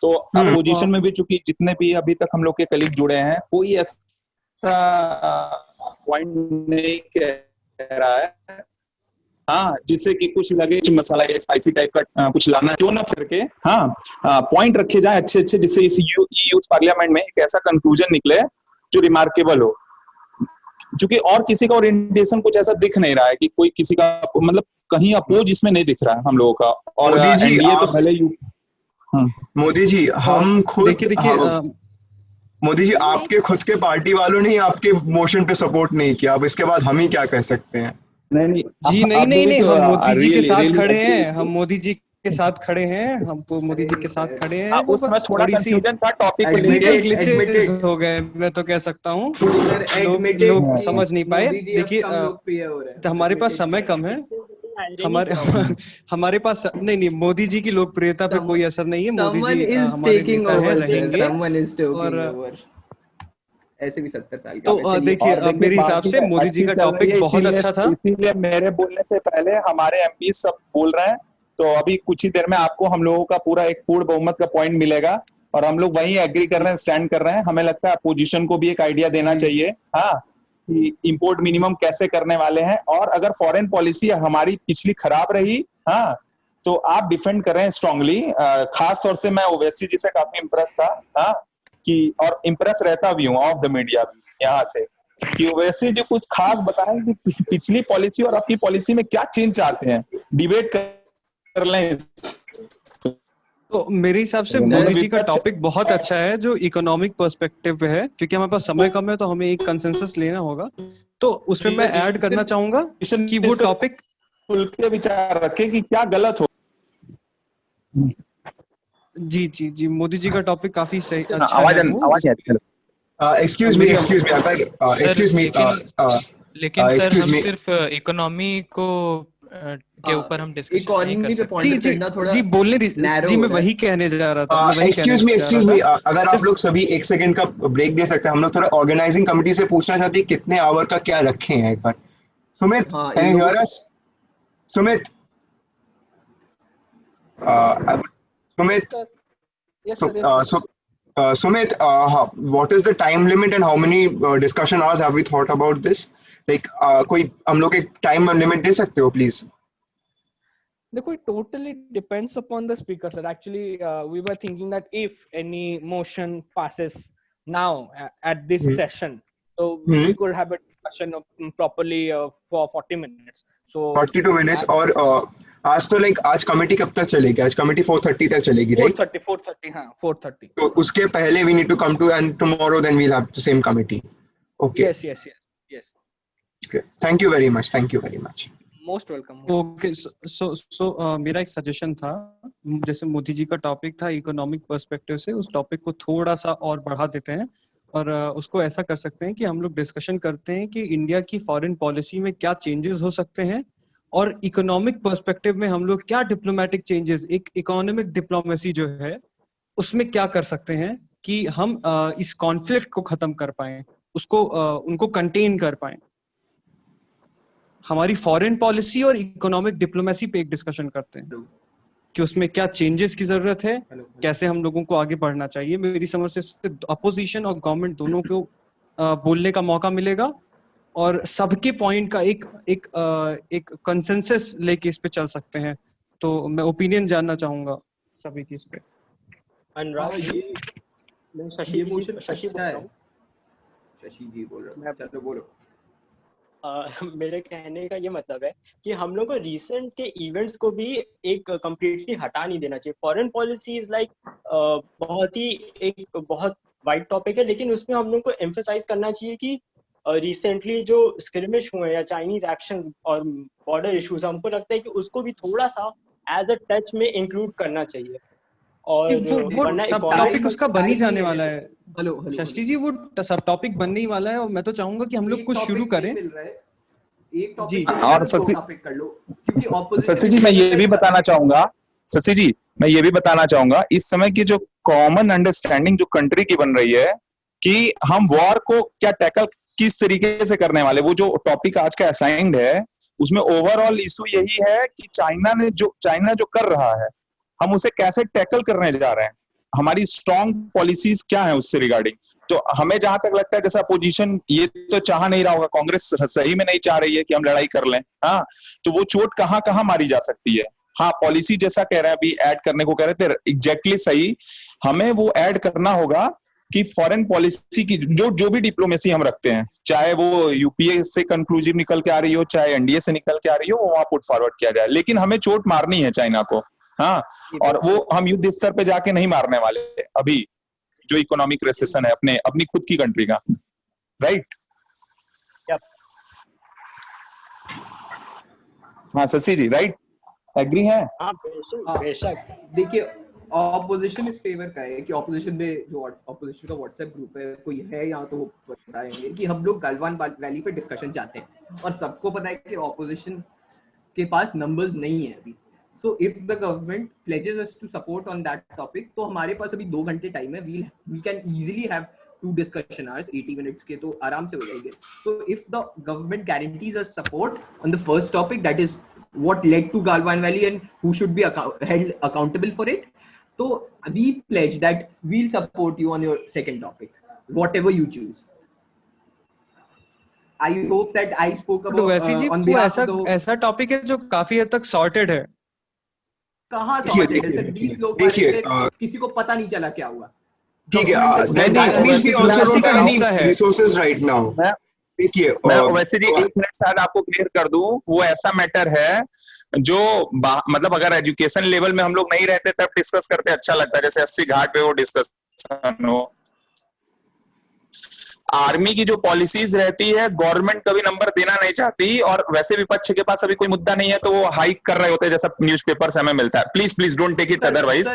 तो अपोजिशन में भी चूंकि जितने भी अभी तक हम लोग के कलीग जुड़े हैं, कोई ऐसा पॉइंट नहीं कह रहा है हाँ जिससे कि कुछ लगे मसाला या स्पाइसी टाइप का कुछ लाना क्यों ना करके पॉइंट रखे जाए अच्छे अच्छे, जिससे इस यूथ पार्लियामेंट में एक ऐसा कंक्लूजन निकले जो रिमार्केबल हो। क्योंकि और किसी का ओरिएंटेशन कुछ ऐसा दिख नहीं रहा है कि कोई किसी का मतलब कहीं अपोज इसमें नहीं दिख रहा है हम लोगों का। और एनडीए तो भले मोदी जी हम खुद देखिए मोदी जी आपके खुद के पार्टी वालों ने आपके मोशन पे सपोर्ट नहीं किया, अब इसके बाद हम ही क्या कह सकते हैं? नहीं हम मोदी जी के साथ खड़े हैं, हम मोदी जी के साथ खड़े हैं, हम तो मोदी जी के साथ खड़े हैं। उसमें थोड़ा कंफ्यूजन था टॉपिक को लेके हो गए, मैं तो कह सकता हूँ लोग समझ नहीं पाए। देखिए हमारे पास समय कम है, हमारे पास नहीं मोदी जी की लोकप्रियता पे कोई असर नहीं है। मोदी जी हमारे नेता हैं, रहेंगे। और ऐसे भी 70 साल तो देखिए मेरे हिसाब से मोदी जी का टॉपिक बहुत अच्छा था। इसीलिए मेरे बोलने से पहले हमारे एमपी सब बोल रहे हैं, तो अभी कुछ ही देर में आपको हम लोगों का पूरा एक पूर्ण बहुमत का पॉइंट मिलेगा और हम लोग वहीं एग्री कर रहे हैं, स्टैंड कर रहे हैं। हमें लगता है अपोजिशन को भी एक आइडिया देना चाहिए हाँ कि इंपोर्ट मिनिमम कैसे करने वाले हैं, और अगर फॉरेन पॉलिसी हमारी पिछली खराब रही हाँ तो आप डिफेंड कर रहे हैं स्ट्रांगली। खास तौर से मैं ओवैसी जी से काफी इम्प्रेस था हाँ कि, और इम्प्रेस रहता भी हूँ ऑफ द मीडिया भी यहाँ से, कि ओवैसी जो कुछ खास बताएं कि पिछली पॉलिसी और आपकी पॉलिसी में क्या चेंज चाहते हैं, डिबेट कर लें। तो मेरे हिसाब से मोदी जी का टॉपिक बहुत अच्छा है जो इकोनॉमिक पर्सपेक्टिव पे है। क्योंकि हमारे पास समय कम है तो हमें एक कंसेंसस लेना होगा, तो उसमें मैं ऐड करना चाहूंगा कि वो टॉपिक खुल के विचार रखें कि क्या गलत हो। जी मोदी जी का टॉपिक काफी सही अच्छा आवाज एक्सक्यूज मी लेकिन सर हम सिर्फ इकोनॉमी को के ऊपर हम डिस्कस नहीं कर सकते। जी बोलने दीजिए जी, मैं वही कहने जा रहा था। एक्सक्यूज मी अगर आप लोग सभी 1 सेकंड का ब्रेक दे सकते हैं, हम लोग थोड़ा ऑर्गेनाइजिंग कमेटी से पूछना चाहते हैं कितने आवर का क्या रखे हैं एक बार। Sumit can you hear us? Sumit Sumit, what is the time limit and how many discussion hours have we thought about this? Like, कोई हम लोग एक time limit दे सकते हो please? देखो it totally depends upon the speaker, sir. Actually, we were thinking that if any motion passes now at this session, so we could have a discussion properly for 40 minutes. So 42 minutes और आज तो like आज committee कब तक चलेगी? आज committee 4:30 तक चलेगी, राइट? 4:30 हाँ 4:30। तो उसके पहले we need to come to and tomorrow then we'll have the same committee. Okay. Yes. Okay. Thank you very much. Most welcome. Okay, so मेरा एक सजेशन था, जैसे मोदी जी का टॉपिक था इकोनॉमिक पर्सपेक्टिव से, उस टॉपिक को थोड़ा सा और बढ़ा देते हैं और उसको ऐसा कर सकते हैं कि हम लोग डिस्कशन करते हैं कि इंडिया की फॉरेन पॉलिसी में क्या चेंजेस हो सकते हैं और इकोनॉमिक पर्सपेक्टिव में हम लोग क्या डिप्लोमेटिक चेंजेस, एक इकोनॉमिक डिप्लोमेसी जो है उसमें क्या कर सकते हैं कि हम इस कॉन्फ्लिक्ट को खत्म कर पाए, उसको उनको कंटेन कर पाए। हमारी फॉरेन पॉलिसी और इकोनॉमिक डिप्लोमेसी पे एक डिस्कशन करते हैं कि उसमें क्या चेंजेस की जरूरत है, कैसे हम लोगों को आगे बढ़ना चाहिए। मेरी समझ से अपोजिशन और गवर्नमेंट दोनों को बोलने का मौका मिलेगा और सबके पॉइंट का एक कंसेंसस लेके इस पे चल सकते हैं। तो मैं ओपिनियन जानना चाहूंगा सभी की इस पे। अनुराग जी, मैं शशि ये जी मोशन शशि बोल अच्छा रहा है। हूँ। शशि जी बोल रहा हूँ, चलो बोलो। मेरे कहने का ये मतलब है कि हम लोग को रिसेंट के इवेंट्स को भी एक कम्प्लीटली हटा नहीं देना चाहिए। फॉरेन पॉलिसी इज लाइक बहुत ही एक बहुत वाइड टॉपिक है, लेकिन उसमें हम लोग को एम्फेसाइज करना चाहिए कि रिसेंटली जो स्क्रिमिश हुए या चाइनीज एक्शंस और बॉर्डर इश्यूज, हमको लगता है कि उसको भी थोड़ा सा एज अ टच में इंक्लूड करना चाहिए। और वो वरना सब इकोनॉमिक टॉपिक उसका बन ही जाने वाला है। हेलो हेलो शशि जी, वो सब टॉपिक बनने ही वाला है और मैं तो चाहूंगा कि हम लोग कुछ शुरू करें। मिल रहा है, एक जी टॉपिक और दो टॉपिक कर लो, क्योंकि ऑपोजिशन सची जी मैं ये भी बताना चाहूंगा, सची जी मैं ये भी बताना चाहूंगा, इस समय की जो कॉमन अंडरस्टैंडिंग जो कंट्री की बन रही है कि हम वॉर को क्या टैकल किस तरीके से करने वाले, वो जो टॉपिक आज का असाइंड है उसमें ओवरऑल इशू यही है कि चाइना जो कर रहा है हम उसे कैसे टैकल करने जा रहे हैं, हमारी स्ट्रॉन्ग पॉलिसीज क्या है उससे रिगार्डिंग। तो हमें जहां तक लगता है जैसा अपोजिशन ये तो चाह नहीं रहा होगा, कांग्रेस सही में नहीं चाह रही है कि हम लड़ाई कर लें, हाँ, तो वो चोट कहाँ कहाँ मारी जा सकती है। हाँ, पॉलिसी जैसा कह रहे हैं अभी ऐड करने को कह रहे थे, एग्जैक्टली सही, हमें वो ऐड करना होगा कि फॉरेन पॉलिसी की जो भी डिप्लोमेसी हम रखते हैं, चाहे वो यूपीए से कंक्लूसिव निकल के आ रही हो, चाहे एनडीए से निकल के आ रही हो, वो वहां पुट फॉरवर्ड किया जाए, लेकिन हमें चोट मारनी है चाइना को, हाँ, और वो हम युद्ध स्तर पे जाके नहीं मारने वाले अभी जो इकोनॉमिक रिसेशन है अपनी खुद की कंट्री का, राइट? हाँ शशि जी, राइट, एग्री है? हाँ बेशक। देखिए ऑपोजिशन इस फेवर का है कि ऑपोजिशन में जो ऑपोजिशन का व्हाट्सएप ग्रुप है कोई है यहाँ तो वो बताएंगे कि हम लोग गलवान वैली पे डिस्कशन चाहते हैं, और सबको पता है कि ऑपोजिशन के पास नंबर्स नहीं है अभी। So if the government pledges us to support on that topic, तो हमारे पास अभी 2 घंटे टाइम है, we can easily have 2 discussion hours 80 minutes के, तो आराम से हो जाएंगे। तो if the government guarantees us support on the first topic, that is what led to Galwan Valley and who should be held accountable for it, so we pledge that we'll support you on your second topic, whatever you choose. I hope that I spoke about वैसे जी on वो behalf of the ऐसा topic है जो काफी हद तक sorted है। कहाँ सॉर्टेड है सर? 20 लोग मारे थे, किसी को पता नहीं चला क्या हुआ। ठीक है, रिसोर्सेज राइट नाउ। देखिए मैं वैसे जी 1 मिनट शायद आपको क्लियर कर दूं, वो ऐसा मैटर है जो मतलब अगर एजुकेशन लेवल में हम लोग नहीं रहते तब डिस्कस करते अच्छा लगता है, जैसे 80 घाट पे वो डिस्कशन हो। आर्मी की जो पॉलिसीज रहती है, गवर्नमेंट कभी नंबर देना नहीं चाहती, और वैसे विपक्ष के पास अभी कोई मुद्दा नहीं है तो वो हाइक कर रहे होते हैं, जैसा न्यूज़पेपर से हमें मिलता है। Please don't take it otherwise.